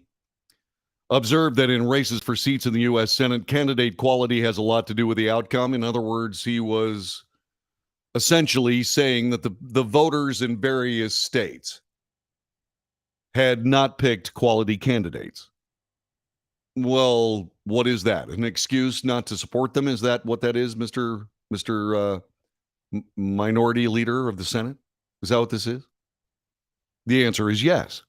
observed that in races for seats in the U.S. Senate, candidate quality has a lot to do with the outcome. In other words, he was essentially saying that the voters in various states had not picked quality candidates. Well, what is that? An excuse not to support them? Is that what that is, Mr. Minority Leader of the Senate? Is that what this is? The answer is yes.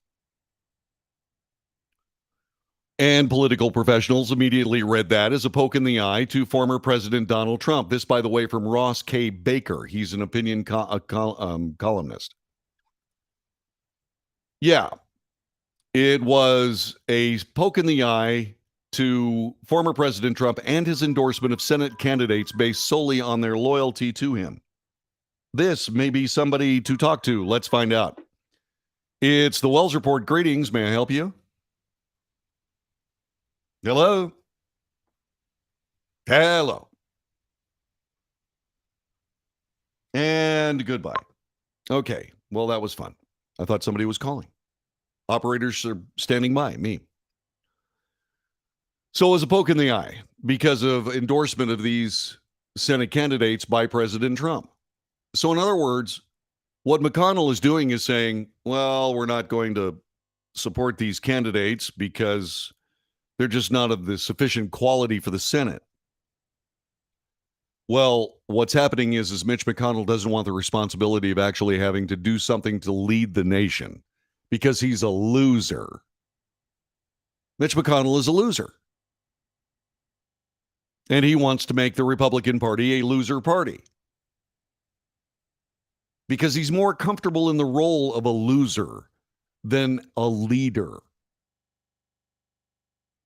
And political professionals immediately read that as a poke in the eye to former President Donald Trump. This, by the way, from Ross K. Baker. He's an opinion columnist. Yeah, it was a poke in the eye to former President Trump and his endorsement of Senate candidates based solely on their loyalty to him. This may be somebody to talk to. Let's find out. It's the Wells Report. Greetings. May I help you? Hello? Hello. And goodbye. Okay. Well, that was fun. I thought somebody was calling. Operators are standing by me. So it was a poke in the eye because of endorsement of these Senate candidates by President Trump. So in other words, what McConnell is doing is saying, well, we're not going to support these candidates because they're just not of the sufficient quality for the Senate. Well, what's happening is Mitch McConnell doesn't want the responsibility of actually having to do something to lead the nation because he's a loser. Mitch McConnell is a loser. And he wants to make the Republican Party a loser party because he's more comfortable in the role of a loser than a leader.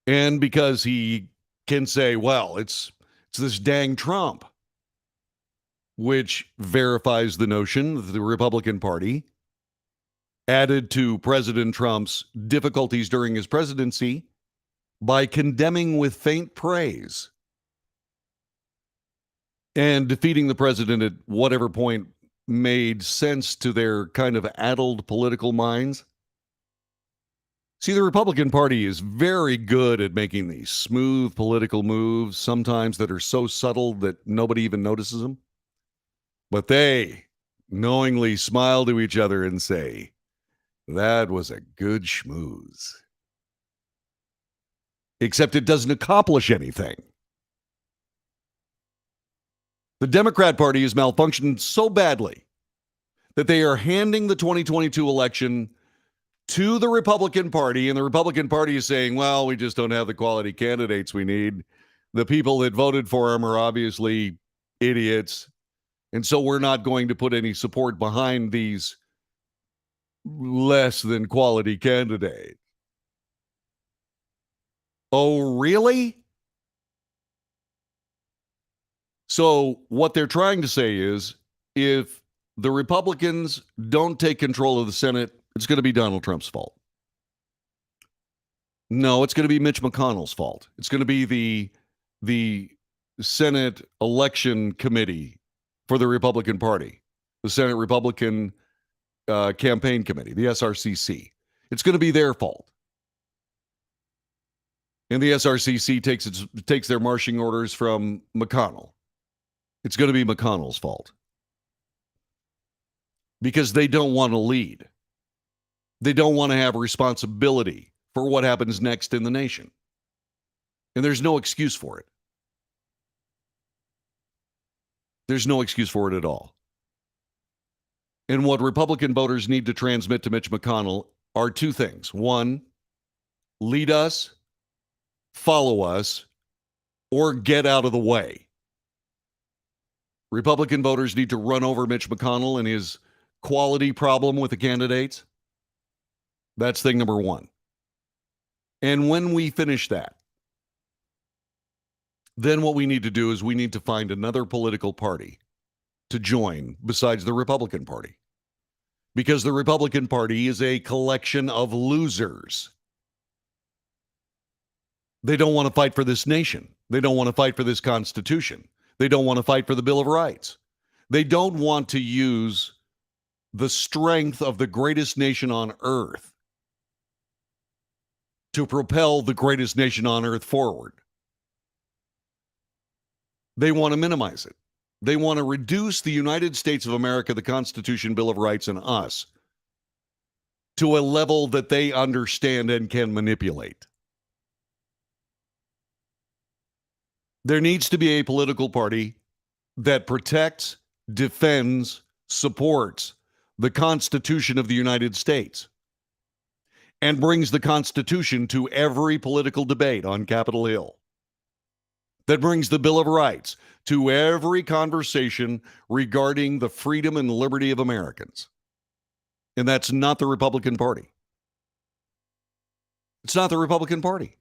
And because he can say, well, it's this dang Trump, which verifies the notion that the Republican Party added to President Trump's difficulties during his presidency by condemning with faint praise and defeating the president at whatever point made sense to their kind of addled political minds. See, the Republican Party is very good at making these smooth political moves, sometimes that are so subtle that nobody even notices them. But they knowingly smile to each other and say, that was a good schmooze. Except it doesn't accomplish anything. The Democrat Party has malfunctioned so badly that they are handing the 2022 election to the Republican Party, and the Republican Party is saying, well, we just don't have the quality candidates we need. The people that voted for him are obviously idiots, and so we're not going to put any support behind these less than quality candidates. Oh, really? So what they're trying to say is, if the Republicans don't take control of the Senate, it's going to be Donald Trump's fault. No, it's going to be Mitch McConnell's fault. It's going to be the Senate Election Committee for the Republican Party, the Senate Republican Campaign Committee, the SRCC. It's going to be their fault. And the SRCC takes their marching orders from McConnell. It's going to be McConnell's fault. Because they don't want to lead. They don't want to have responsibility for what happens next in the nation. And there's no excuse for it. There's no excuse for it at all. And what Republican voters need to transmit to Mitch McConnell are two things. One, lead us, follow us, or get out of the way. Republican voters need to run over Mitch McConnell and his quality problem with the candidates. That's thing number one. And when we finish that, then what we need to do is we need to find another political party to join besides the Republican Party. Because the Republican Party is a collection of losers. They don't want to fight for this nation. They don't want to fight for this Constitution. They don't want to fight for the Bill of Rights. They don't want to use the strength of the greatest nation on earth to propel the greatest nation on earth forward. They want to minimize it. They want to reduce the United States of America, the Constitution, Bill of Rights, and us to a level that they understand and can manipulate. There needs to be a political party that protects, defends, supports the Constitution of the United States and brings the Constitution to every political debate on Capitol Hill, that brings the Bill of Rights to every conversation regarding the freedom and liberty of Americans. And that's not the Republican Party. It's not the Republican Party.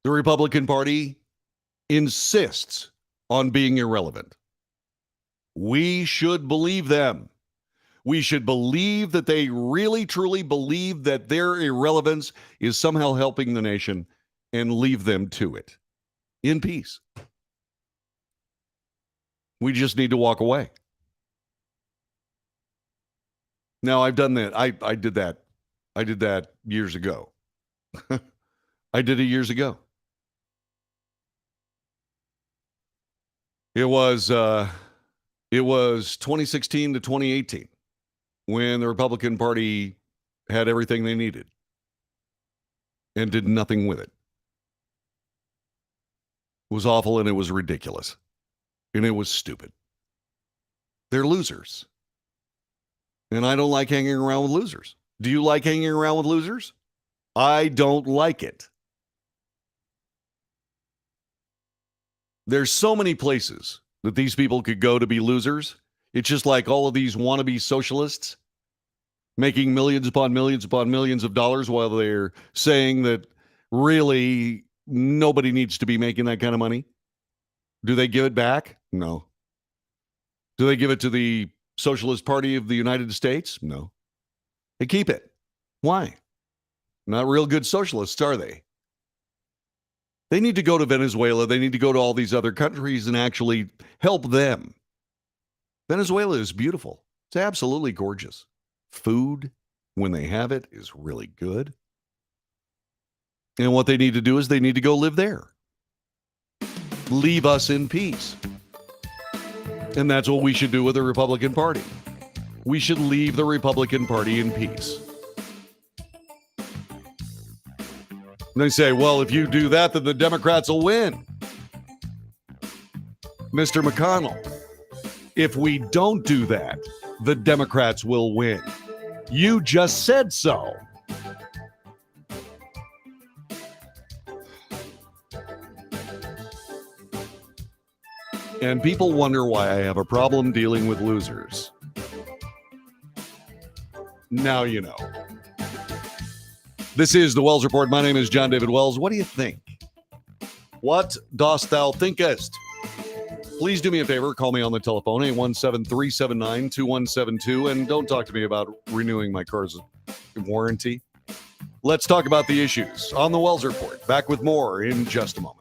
The Republican Party insists on being irrelevant. We should believe them. We should believe that they really, truly believe that their irrelevance is somehow helping the nation, and leave them to it in peace. We just need to walk away. Now, I've done that. I did that. I did that years ago. I did it years ago. It was 2016 to 2018 when the Republican Party had everything they needed and did nothing with it. It was awful, and it was ridiculous, and it was stupid. They're losers. And I don't like hanging around with losers. Do you like hanging around with losers? I don't like it. There's so many places that these people could go to be losers. It's just like all of these wannabe socialists making millions upon millions of dollars while they're saying that really nobody needs to be making that kind of money. Do they give it back? No. Do they give it to the Socialist Party of the United States? No. They keep it. Why? Not real good socialists, are they? They need to go to Venezuela. They need to go to all these other countries and actually help them. Venezuela is beautiful. It's absolutely gorgeous. Food, when they have it, is really good. And what they need to do is they need to go live there. Leave us in peace. And that's what we should do with the Republican Party. We should leave the Republican Party in peace. And they say, well, if you do that, then the Democrats will win. Mr. McConnell, if we don't do that, the Democrats will win. You just said so. And people wonder why I have a problem dealing with losers. Now you know. This is the Wells Report. My name is John David Wells. What do you think? What dost thou thinkest? Please do me a favor. Call me on the telephone, 817-379-2172. And don't talk to me about renewing my car's warranty. Let's talk about the issues on the Wells Report. Back with more in just a moment.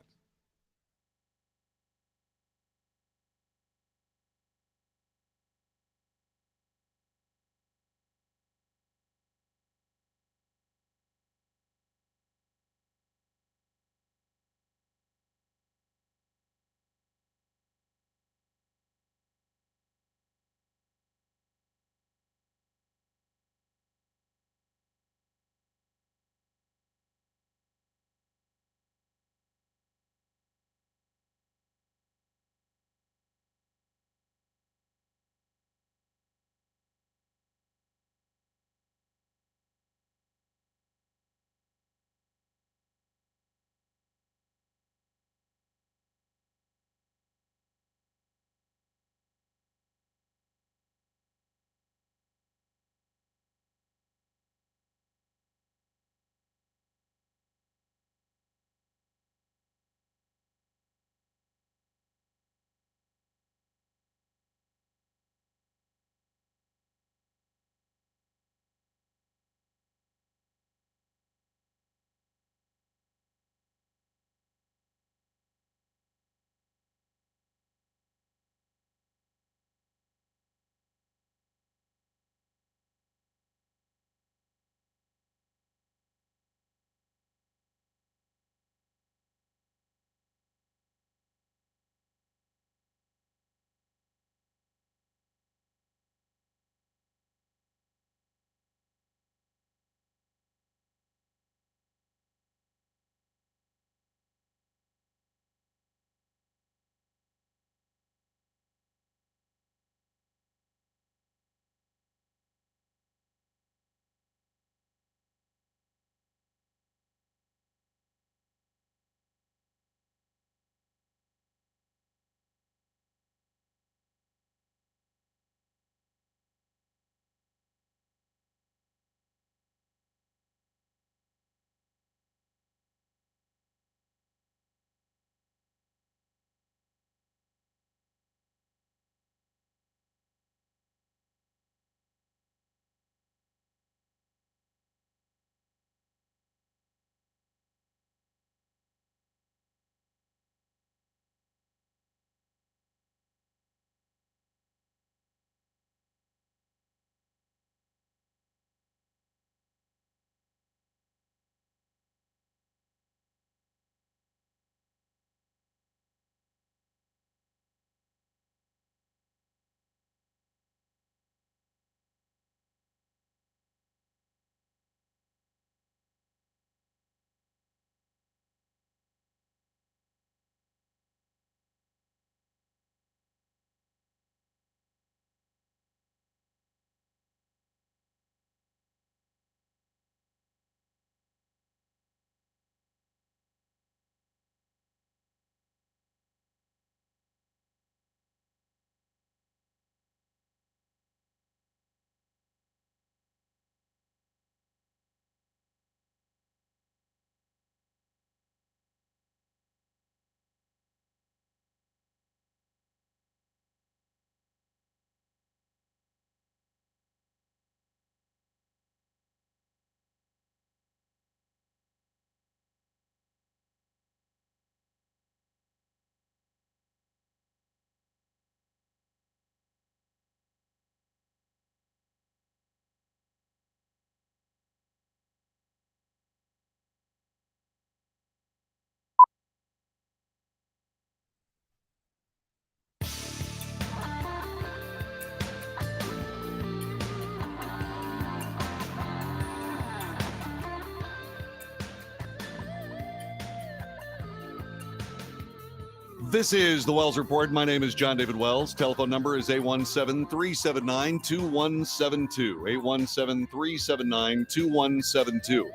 This is the Wells Report. My name is John David Wells. Telephone number is 817-379-2172. 817-379-2172.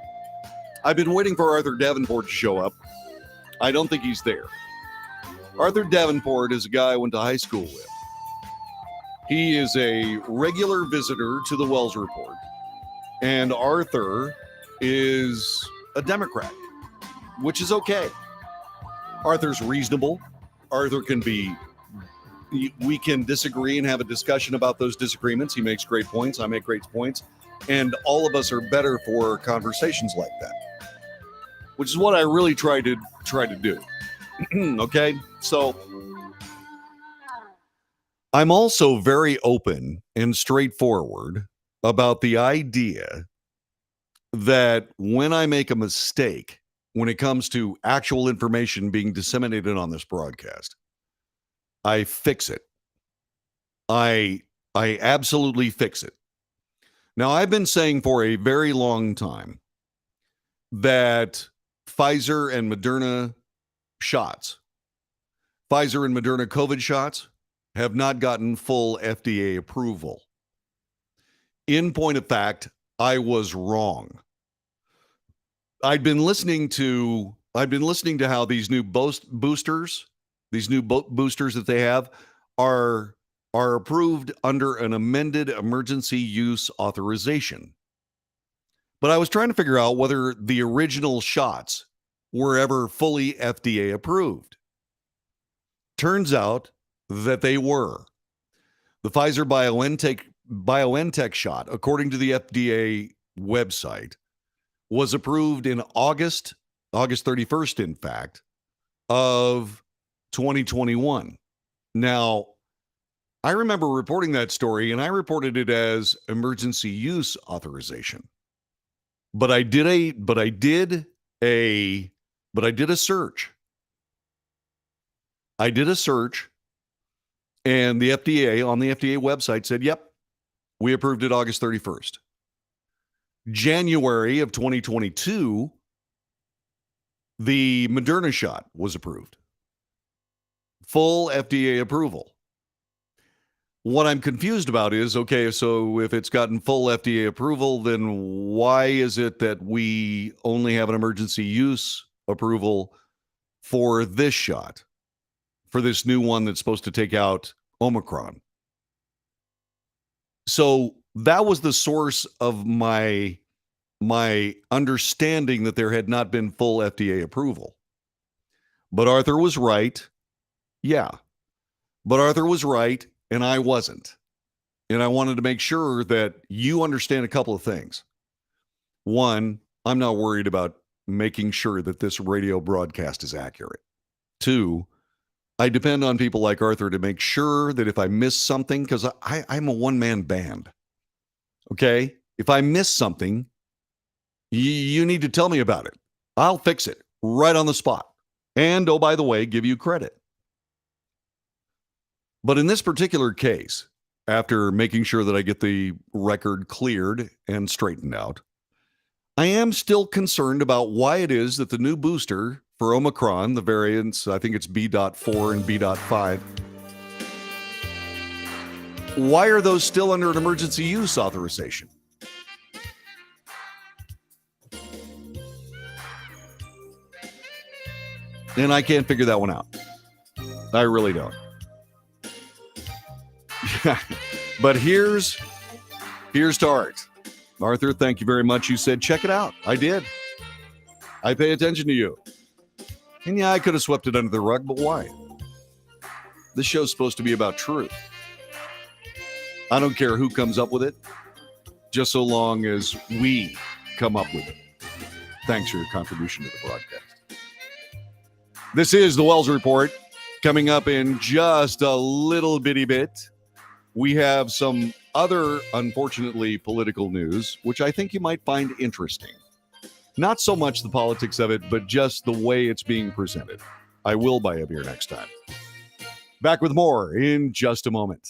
I've been waiting for Arthur Davenport to show up. I don't think he's there. Arthur Davenport is a guy I went to high school with. He is a regular visitor to the Wells Report. And Arthur is a Democrat, which is okay. Arthur's reasonable. Arthur can be, we can disagree and have a discussion about those disagreements. He makes great points. I make great points. And all of us are better for conversations like that, which is what I really try to do. Okay. So I'm also very open and straightforward about the idea that when I make a mistake, when it comes to actual information being disseminated on this broadcast, I fix it. I absolutely fix it. Now, I've been saying for a very long time that Pfizer and Moderna COVID shots have not gotten full FDA approval. In point of fact, I was wrong. I'd been listening to how these new boosters that they have are approved under an amended emergency use authorization. But I was trying to figure out whether the original shots were ever fully FDA approved. Turns out that they were. The Pfizer BioNTech shot, according to the FDA website, was approved in August 31st, in fact, of 2021. Now, I remember reporting that story, and I reported it as emergency use authorization. But I did a search. I did a search, and the FDA on the FDA website said, "Yep, we approved it August 31st." January of 2022, the Moderna shot was approved. Full FDA approval. What I'm confused about is, okay, so if it's gotten full FDA approval, then why is it that we only have an emergency use approval for this shot, for this new one that's supposed to take out Omicron? So that was the source of my understanding that there had not been full FDA approval. But Arthur was right. Yeah. But Arthur was right, and I wasn't. And I wanted to make sure that you understand a couple of things. One, I'm not worried about making sure that this radio broadcast is accurate. Two, I depend on people like Arthur to make sure that if I miss something, because I'm a one-man band, okay? If I miss something, you need to tell me about it. I'll fix it right on the spot. And, oh, by the way, give you credit. But in this particular case, after making sure that I get the record cleared and straightened out, I am still concerned about why it is that the new booster for Omicron, the variants, I think it's B.4 and B.5, why are those still under an emergency use authorization? And I can't figure that one out. I really don't. But here's to Art. Arthur, thank you very much. You said, check it out. I did. I pay attention to you. And yeah, I could have swept it under the rug, but why? This show's supposed to be about truth. I don't care who comes up with it, just so long as we come up with it. Thanks for your contribution to the broadcast. This is the Wells Report. Coming up in just a little bitty bit, we have some other, unfortunately, political news, which I think you might find interesting. Not so much the politics of it, but just the way it's being presented. I will buy a beer next time. Back with more in just a moment.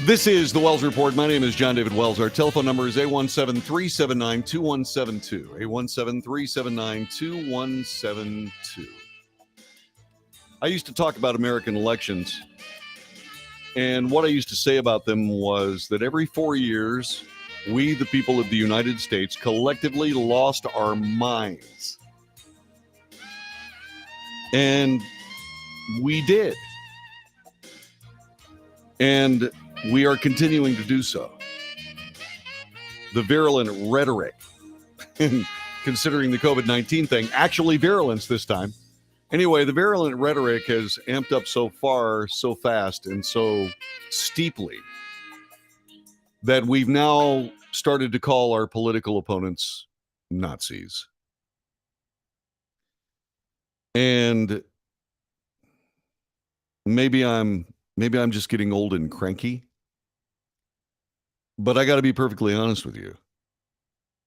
This is the Wells Report. My name is John David Wells. Our telephone number is 817-379-2172. 817-379-2172. I used to talk about American elections, and what I used to say about them was that every 4 years, we, the people of the United States, collectively lost our minds. And we did. And we are continuing to do so. The virulent rhetoric, considering the COVID-19 thing, actually virulence this time. Anyway, the virulent rhetoric has amped up so far, so fast, and so steeply that we've now started to call our political opponents Nazis. And maybe I'm just getting old and cranky, but I got to be perfectly honest with you.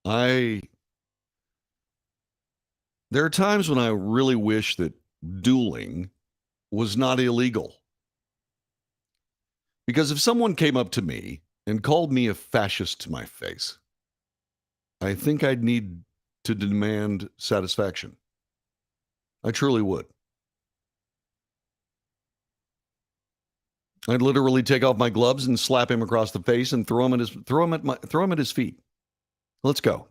There are times when I really wish that dueling was not illegal. Because if someone came up to me and called me a fascist to my face, I think I'd need to demand satisfaction. I truly would. I'd literally take off my gloves and slap him across the face and throw him at his feet. Let's go.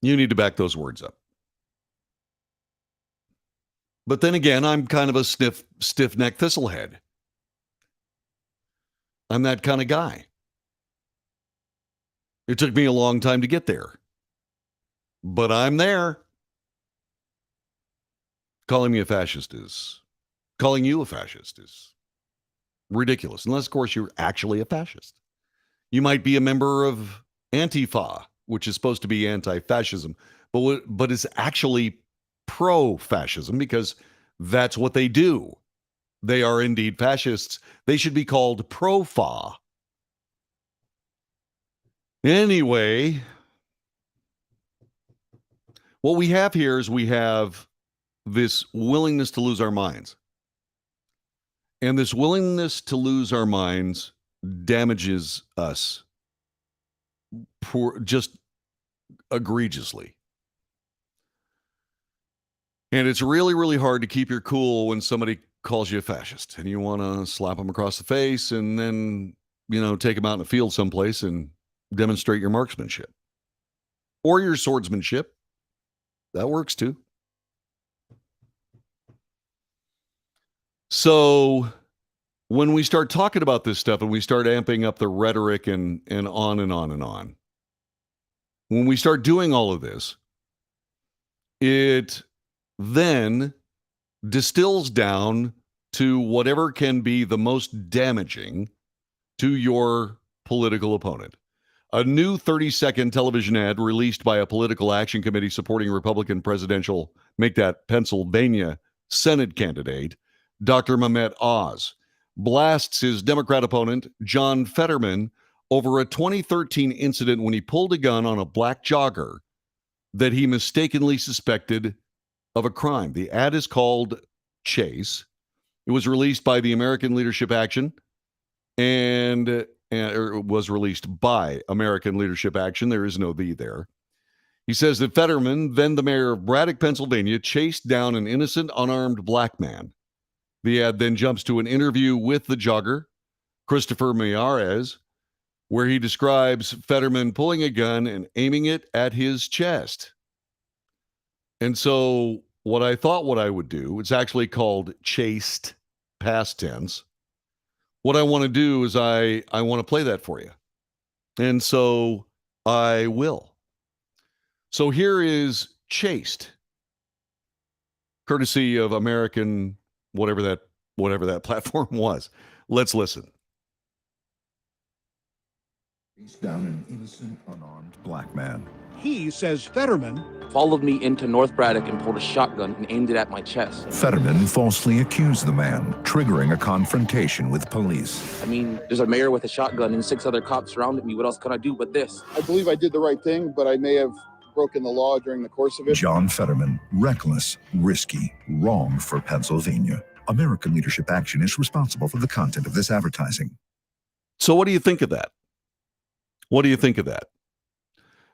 You need to back those words up. But then again, I'm kind of a stiff-necked thistlehead. I'm that kind of guy. It took me a long time to get there. But I'm there. Calling you a fascist is ridiculous. Unless, of course, you're actually a fascist. You might be a member of Antifa, which is supposed to be anti-fascism, but is actually pro-fascism because that's what they do. They are indeed fascists. They should be called pro-fa. Anyway, what we have here is we have this willingness to lose our minds. And this willingness to lose our minds damages us just egregiously. And it's really, really hard to keep your cool when somebody calls you a fascist and you want to slap them across the face and then, take them out in the field someplace and demonstrate your marksmanship or your swordsmanship. That works too. So when we start talking about this stuff and we start amping up the rhetoric and on and on and on, when we start doing all of this, it then distills down to whatever can be the most damaging to your political opponent. A new 30-second television ad released by a political action committee supporting Republican presidential, make that Pennsylvania Senate candidate, Dr. Mehmet Oz, blasts his Democrat opponent, John Fetterman, over a 2013 incident when he pulled a gun on a black jogger that he mistakenly suspected of a crime. The ad is called Chase. It was released by the American Leadership Action and it was released by American Leadership Action. There is no "the" there. He says that Fetterman, then the mayor of Braddock, Pennsylvania, chased down an innocent, unarmed black man. The ad then jumps to an interview with the jogger, Christopher Miyares, where he describes Fetterman pulling a gun and aiming it at his chest. And so what I would do, it's actually called chased, past tense. What I want to do is I want to play that for you. And so I will. So here is Chased, courtesy of American, whatever that platform was. Let's listen. Chased down an innocent, unarmed black man. He says Fetterman followed me into North Braddock and pulled a shotgun and aimed it at my chest. Fetterman falsely accused the man, triggering a confrontation with police. I mean, there's a mayor with a shotgun and 6 other cops surrounded me. What else could I do but this? I believe I did the right thing, but I may have broken the law during the course of it. John Fetterman, reckless, risky, wrong for Pennsylvania. American Leadership Action is responsible for the content of this advertising. So what do you think of that? What do you think of that?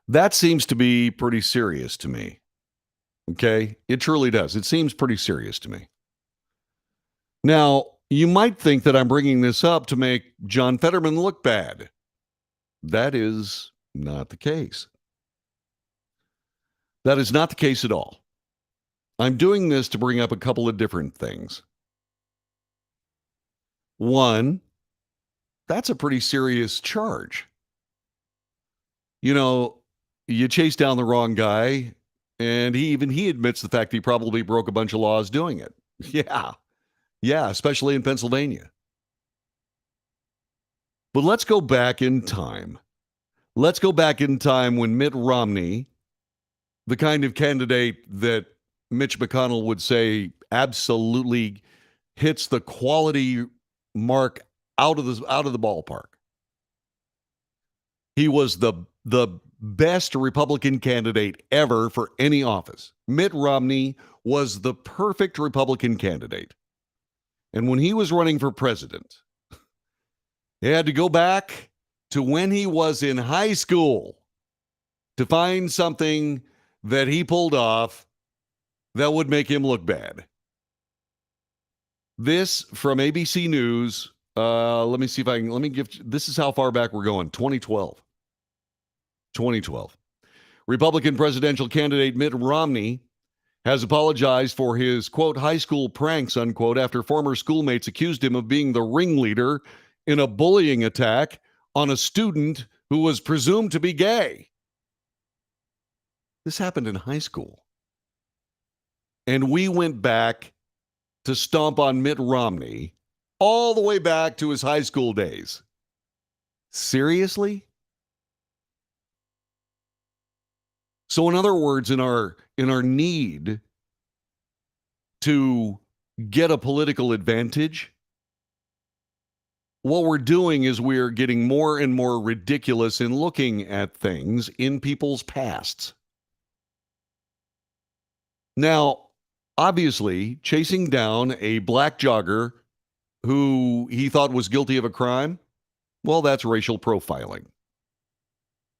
That seems to be pretty serious to me. Okay? It truly does. It seems pretty serious to me. Now, you might think that I'm bringing this up to make John Fetterman look bad. That is not the case. That is not the case at all. I'm doing this to bring up a couple of different things. One, that's a pretty serious charge. You know, you chase down the wrong guy, and he admits the fact he probably broke a bunch of laws doing it. Yeah, especially in Pennsylvania. But let's go back in time. Let's go back in time when Mitt Romney, the kind of candidate that Mitch McConnell would say absolutely hits the quality mark out of the ballpark. He was the best Republican candidate ever for any office. Mitt Romney was the perfect Republican candidate. And when he was running for president, he had to go back to when he was in high school to find something that he pulled off that would make him look bad. This from ABC News. Let me see if I can. Let me give. This is how far back we're going. 2012. 2012. Republican presidential candidate Mitt Romney has apologized for his, quote, high school pranks, unquote, after former schoolmates accused him of being the ringleader in a bullying attack on a student who was presumed to be gay. This happened in high school. And we went back to stomp on Mitt Romney all the way back to his high school days. Seriously? So in other words, in our need to get a political advantage, what we're doing is we're getting more and more ridiculous in looking at things in people's pasts. Now, obviously, chasing down a black jogger who he thought was guilty of a crime, well, that's racial profiling.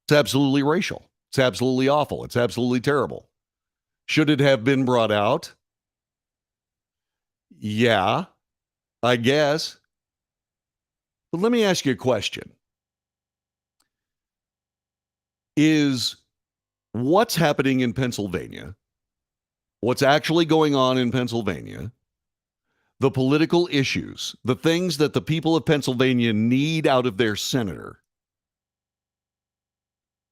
It's absolutely racial. It's absolutely awful. It's absolutely terrible. Should it have been brought out? Yeah, I guess. But let me ask you a question. Is what's happening in Pennsylvania, what's actually going on in Pennsylvania, the political issues, the things that the people of Pennsylvania need out of their senator,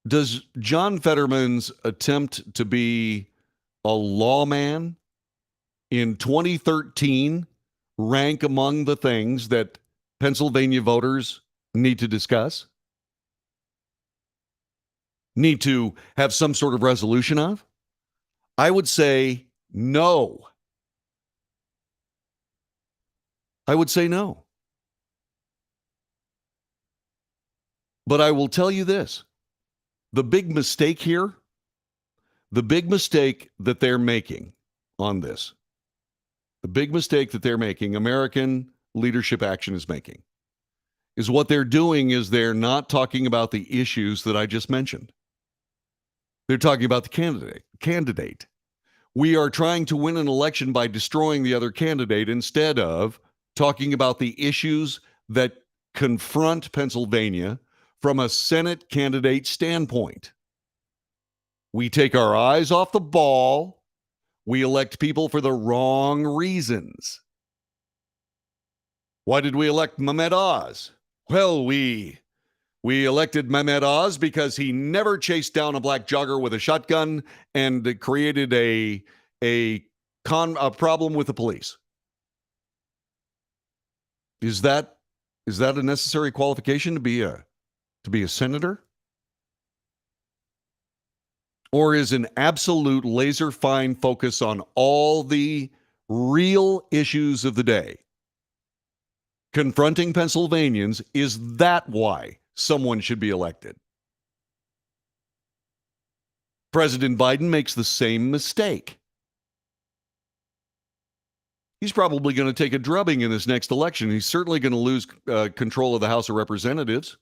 does John Fetterman's attempt to be a lawman in 2013 rank among the things that Pennsylvania voters need to discuss? Need to have some sort of resolution of? I would say no. I would say no. But I will tell you this. The big mistake here, the big mistake that they're making on this, the big mistake that they're making, American Leadership Action is making, is what they're doing is they're not talking about the issues that I just mentioned. They're talking about the candidate. We are trying to win an election by destroying the other candidate instead of talking about the issues that confront Pennsylvania from a Senate candidate standpoint. We take our eyes off the ball. We elect people for the wrong reasons. Why did we elect Mehmet Oz? Well, we elected Mehmet Oz because he never chased down a black jogger with a shotgun and created a problem with the police. Is that a necessary qualification to be a senator? Or is an absolute laser fine focus on all the real issues of the day confronting Pennsylvanians, is that why someone should be elected? President Biden makes the same mistake. He's probably going to take a drubbing in this next election. He's certainly going to lose control of the House of Representatives.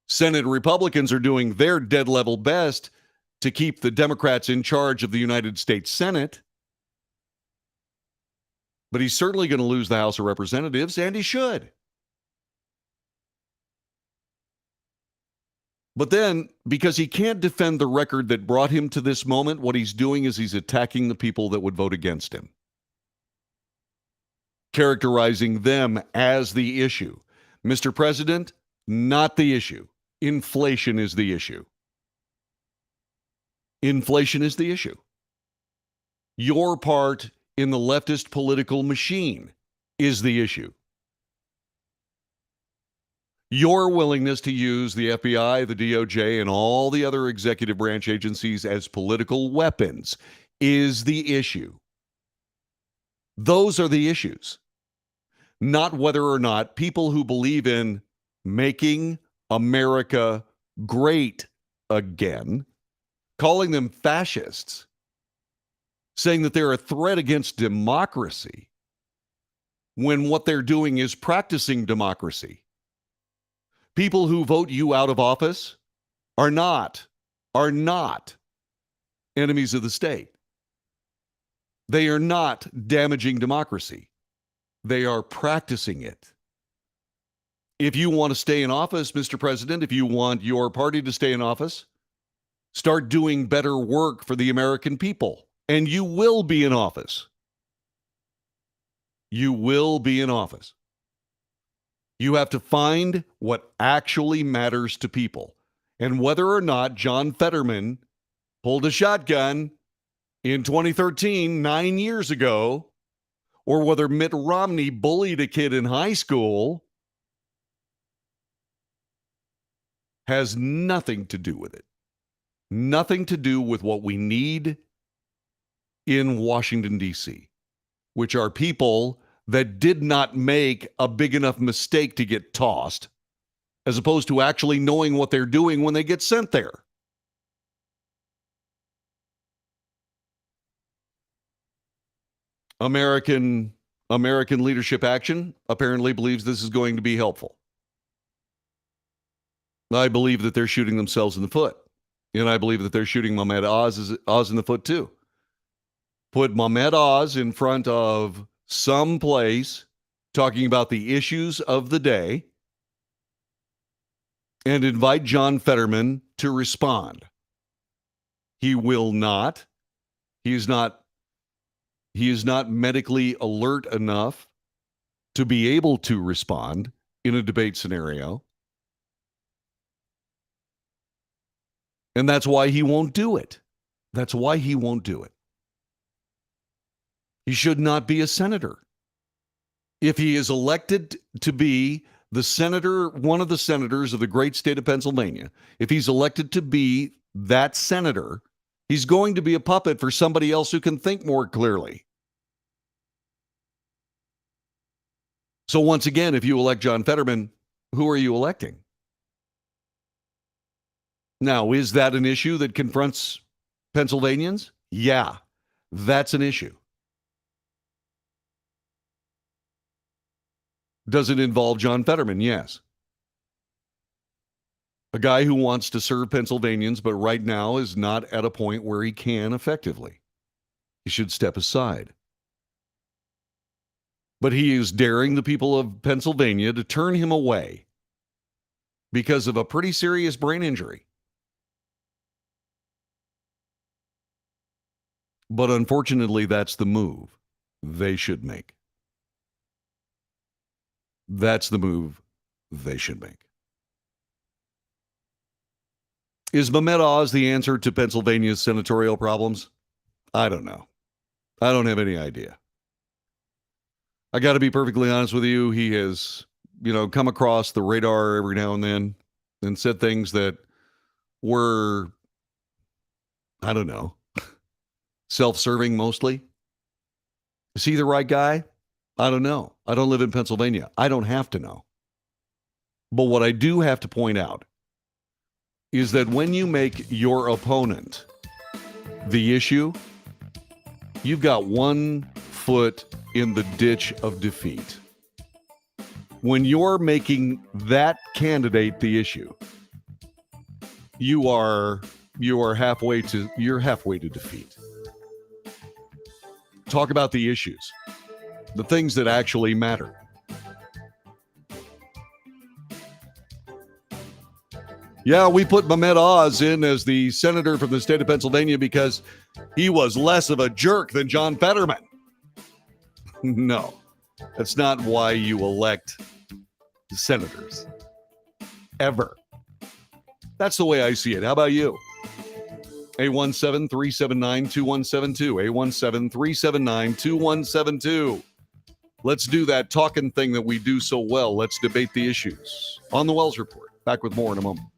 Senate Republicans are doing their dead level best to keep the Democrats in charge of the United States Senate. But he's certainly going to lose the House of Representatives, and he should. But then, because he can't defend the record that brought him to this moment, what he's doing is he's attacking the people that would vote against him, characterizing them as the issue. Mr. President, not the issue. Inflation is the issue. Inflation is the issue. Your part in the leftist political machine is the issue. Your willingness to use the FBI, the DOJ, and all the other executive branch agencies as political weapons is the issue. Those are the issues. Not whether or not people who believe in making America great again, calling them fascists, saying that they're a threat against democracy, when what they're doing is practicing democracy. People who vote you out of office are not enemies of the state. They are not damaging democracy. They are practicing it. If you want to stay in office, Mr. President, if you want your party to stay in office, start doing better work for the American people, and you will be in office. You will be in office. You have to find what actually matters to people. And whether or not John Fetterman pulled a shotgun in 2013, 9 years ago, or whether Mitt Romney bullied a kid in high school, has nothing to do with it. Nothing to do with what we need in Washington, D.C., which are people that did not make a big enough mistake to get tossed, as opposed to actually knowing what they're doing when they get sent there. American Leadership Action apparently believes this is going to be helpful. I believe that they're shooting themselves in the foot. And I believe that they're shooting Mehmet Oz in the foot too. Put Mehmet Oz in front of some place talking about the issues of the day and invite John Fetterman to respond. He will not. He is not medically alert enough to be able to respond in a debate scenario. And that's why he won't do it. That's why he won't do it. He should not be a senator. If he is elected to be the senator, one of the senators of the great state of Pennsylvania, if he's elected to be that senator, he's going to be a puppet for somebody else who can think more clearly. So once again, if you elect John Fetterman, who are you electing? Now, is that an issue that confronts Pennsylvanians? Yeah, that's an issue. Does it involve John Fetterman? Yes. A guy who wants to serve Pennsylvanians, but right now is not at a point where he can effectively. He should step aside. But he is daring the people of Pennsylvania to turn him away because of a pretty serious brain injury. But unfortunately, that's the move they should make. That's the move they should make. Is Mehmet Oz the answer to Pennsylvania's senatorial problems? I don't know. I don't have any idea. I got to be perfectly honest with you. He has, come across the radar every now and then and said things that were, I don't know, self-serving mostly. Is he the right guy? I don't know. I don't live in Pennsylvania. I don't have to know. But what I do have to point out is that when you make your opponent the issue, you've got one foot in the ditch of defeat. When you're making that candidate the issue, you're halfway to defeat. Talk about the issues, the things that actually matter. Yeah, we put Mehmet Oz in as the senator from the state of Pennsylvania because he was less of a jerk than John Fetterman. No, that's not why you elect senators. Ever. That's the way I see it. How about you? 817-379-2172. 817-379-2172. Let's do that talking thing that we do so well. Let's debate the issues. On the Wells Report. Back with more in a moment.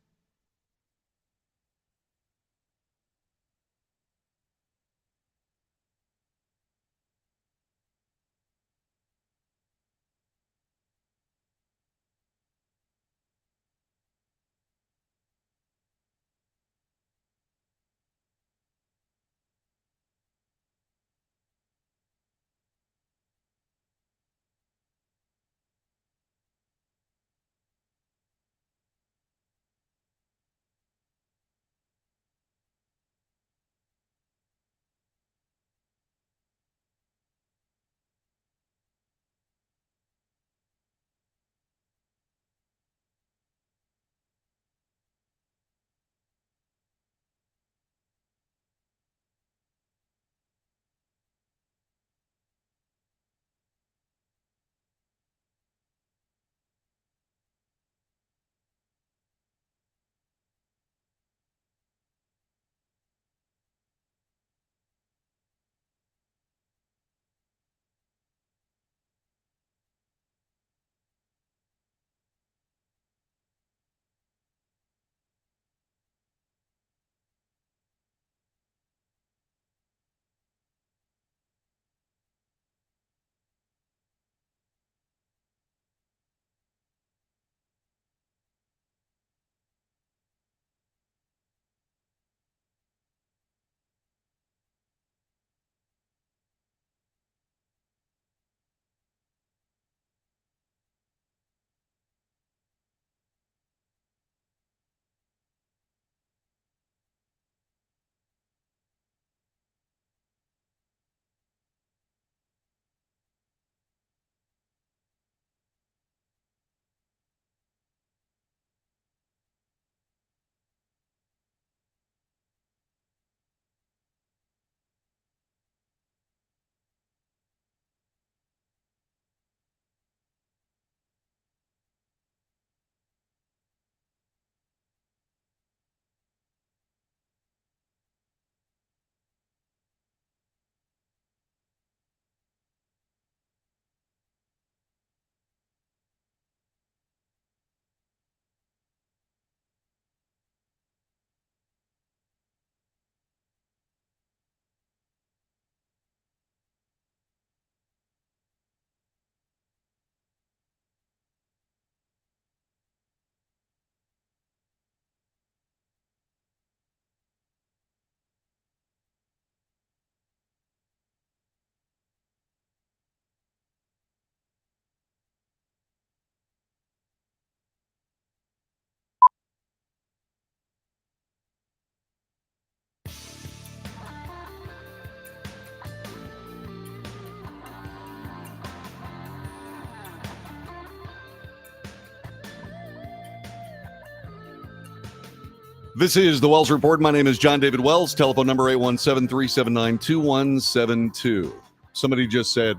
This is the Wells Report. My name is John David Wells. Telephone number 817-379-2172. Somebody just said,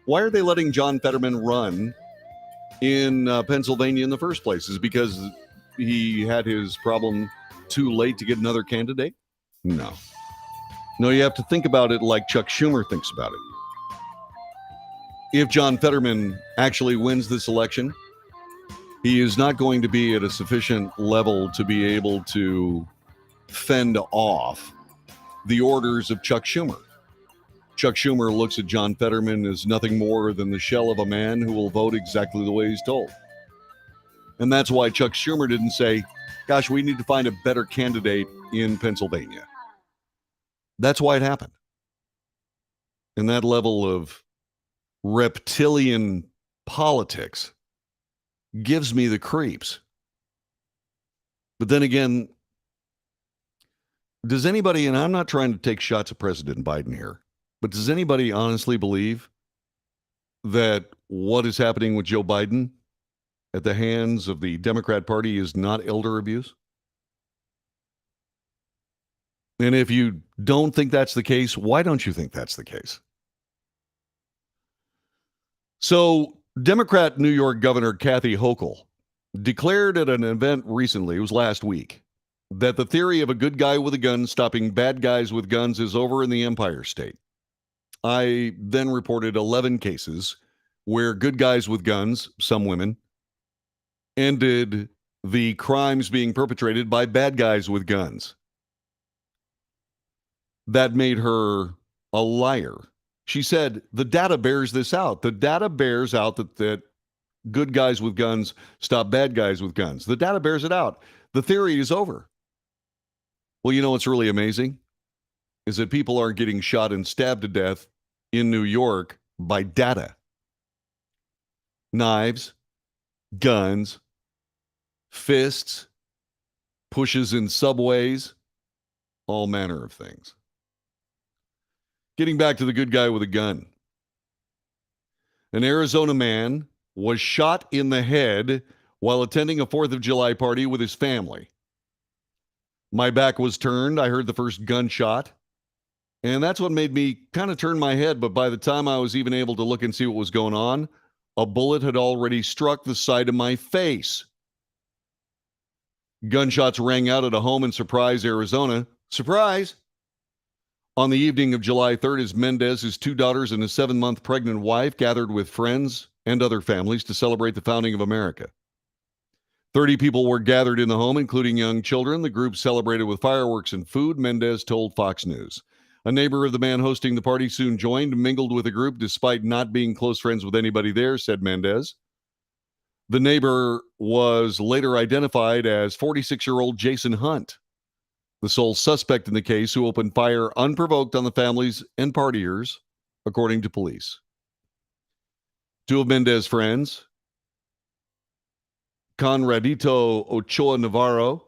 why are they letting John Fetterman run in Pennsylvania in the first place? Is it because he had his problem too late to get another candidate? No. No, you have to think about it like Chuck Schumer thinks about it. If John Fetterman actually wins this election, he is not going to be at a sufficient level to be able to fend off the orders of Chuck Schumer. Chuck Schumer looks at John Fetterman as nothing more than the shell of a man who will vote exactly the way he's told. And that's why Chuck Schumer didn't say, gosh, we need to find a better candidate in Pennsylvania. That's why it happened. and that level of reptilian politics gives me the creeps. But then again, does anybody, and I'm not trying to take shots at President Biden here, but does anybody honestly believe that what is happening with Joe Biden at the hands of the Democrat Party is not elder abuse? And if you don't think that's the case, why don't you think that's the case? So, Democrat New York Governor Kathy Hochul declared at an event recently, it was last week, that the theory of a good guy with a gun stopping bad guys with guns is over in the Empire State. I then reported 11 cases where good guys with guns, some women, ended the crimes being perpetrated by bad guys with guns. That made her a liar. She said, the data bears this out. The data bears out that good guys with guns stop bad guys with guns. The data bears it out. The theory is over. Well, you know what's really amazing? Is that people aren't getting shot and stabbed to death in New York by data. Knives, guns, fists, pushes in subways, all manner of things. Getting back to the good guy with a gun. An Arizona man was shot in the head while attending a 4th of July party with his family. My back was turned. I heard the first gunshot. And that's what made me kind of turn my head. But by the time I was even able to look and see what was going on, a bullet had already struck the side of my face. Gunshots rang out at a home in Surprise, Arizona. Surprise! On the evening of July 3rd, as Mendez, his 2 daughters, and his 7-month pregnant wife gathered with friends and other families to celebrate the founding of America. 30 people were gathered in the home, including young children. The group celebrated with fireworks and food, Mendez told Fox News. A neighbor of the man hosting the party soon joined, mingled with the group despite not being close friends with anybody there, said Mendez. The neighbor was later identified as 46-year-old Jason Hunt, the sole suspect in the case, who opened fire unprovoked on the families and partiers, according to police. 2 of Mendez's friends, Conradito Ochoa Navarro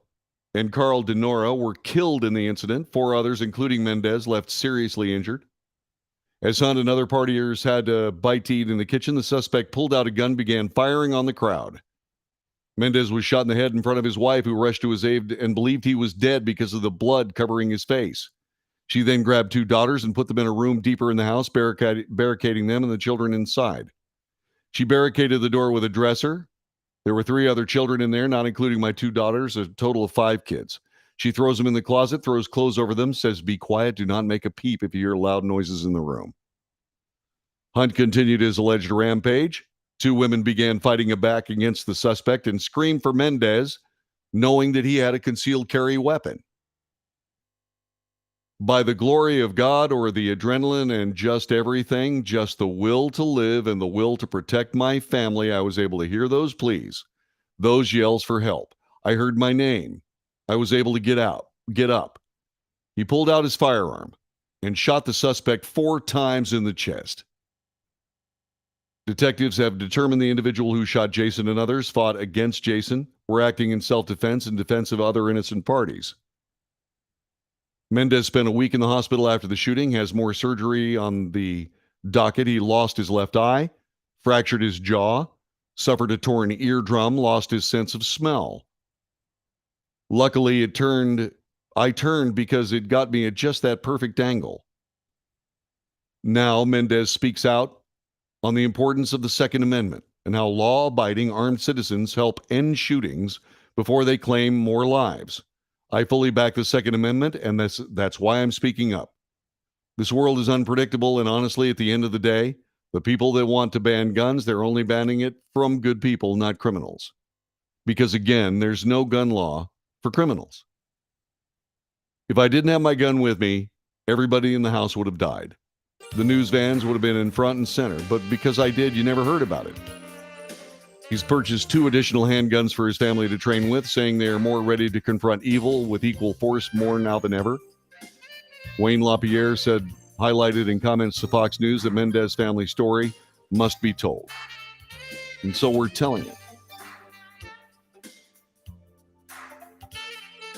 and Carl De Nora, were killed in the incident. 4 others, including Mendez, left seriously injured. As Hunt and other partiers had to bite to eat in the kitchen, the suspect pulled out a gun and began firing on the crowd. Mendez was shot in the head in front of his wife, who rushed to his aid and believed he was dead because of the blood covering his face. She then grabbed 2 daughters and put them in a room deeper in the house, barricading them and the children inside. She barricaded the door with a dresser. There were 3 other children in there, not including my 2 daughters, a total of 5 kids. She throws them in the closet, throws clothes over them, says, "Be quiet, do not make a peep if you hear loud noises in the room." Hunt continued his alleged rampage. 2 women began fighting back against the suspect and screamed for Mendez, knowing that he had a concealed carry weapon. By the glory of God, or the adrenaline and just everything, just the will to live and the will to protect my family, I was able to hear those pleas, those yells for help. I heard my name. I was able to get up. He pulled out his firearm and shot the suspect 4 times in the chest. Detectives have determined the individual who shot Jason and others fought against Jason, were acting in self-defense and defense of other innocent parties. Mendez spent a week in the hospital after the shooting, has more surgery on the docket. He lost his left eye, fractured his jaw, suffered a torn eardrum, lost his sense of smell. Luckily, I turned because it got me at just that perfect angle. Now, Mendez speaks out on the importance of the Second Amendment and how law-abiding armed citizens help end shootings before they claim more lives. I fully back the Second Amendment, and that's why I'm speaking up. This world is unpredictable, and honestly, at the end of the day, the people that want to ban guns, they're only banning it from good people, not criminals. Because again, there's no gun law for criminals. If I didn't have my gun with me, everybody in the house would have died. The news vans would have been in front and center, but because I did, you never heard about it. He's purchased 2 additional handguns for his family to train with, saying they are more ready to confront evil with equal force more now than ever. Wayne LaPierre said, highlighted in comments to Fox News that Mendez family story must be told. And so we're telling it.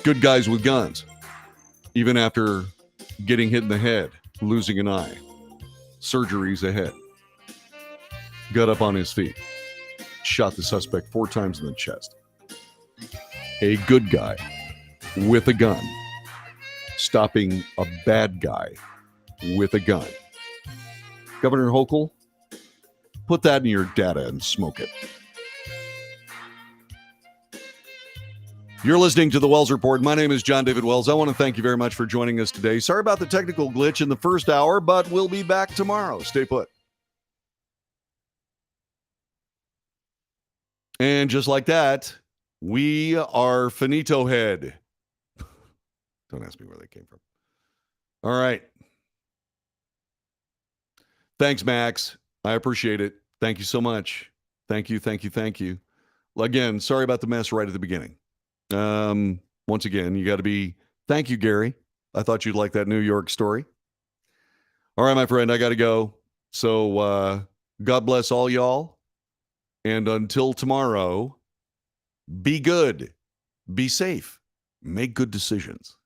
Good guys with guns, even after getting hit in the head, losing an eye, surgeries ahead, got up on his feet, shot the suspect 4 times in the chest. A good guy with a gun, stopping a bad guy with a gun. Governor Hochul, put that in your data and smoke it. You're listening to the Wells Report. My name is John David Wells. I want to thank you very much for joining us today. Sorry about the technical glitch in the first hour, but we'll be back tomorrow. Stay put. And just like that, we are finito head. Don't ask me where they came from. All right. Thanks, Max. I appreciate it. Thank you so much. Thank you, thank you, thank you. Again, sorry about the mess right at the beginning. Once again, you got to be, thank you, Gary. I thought you'd like that New York story. All right, my friend, I got to go. So God bless all y'all. And until tomorrow, be good, be safe, make good decisions.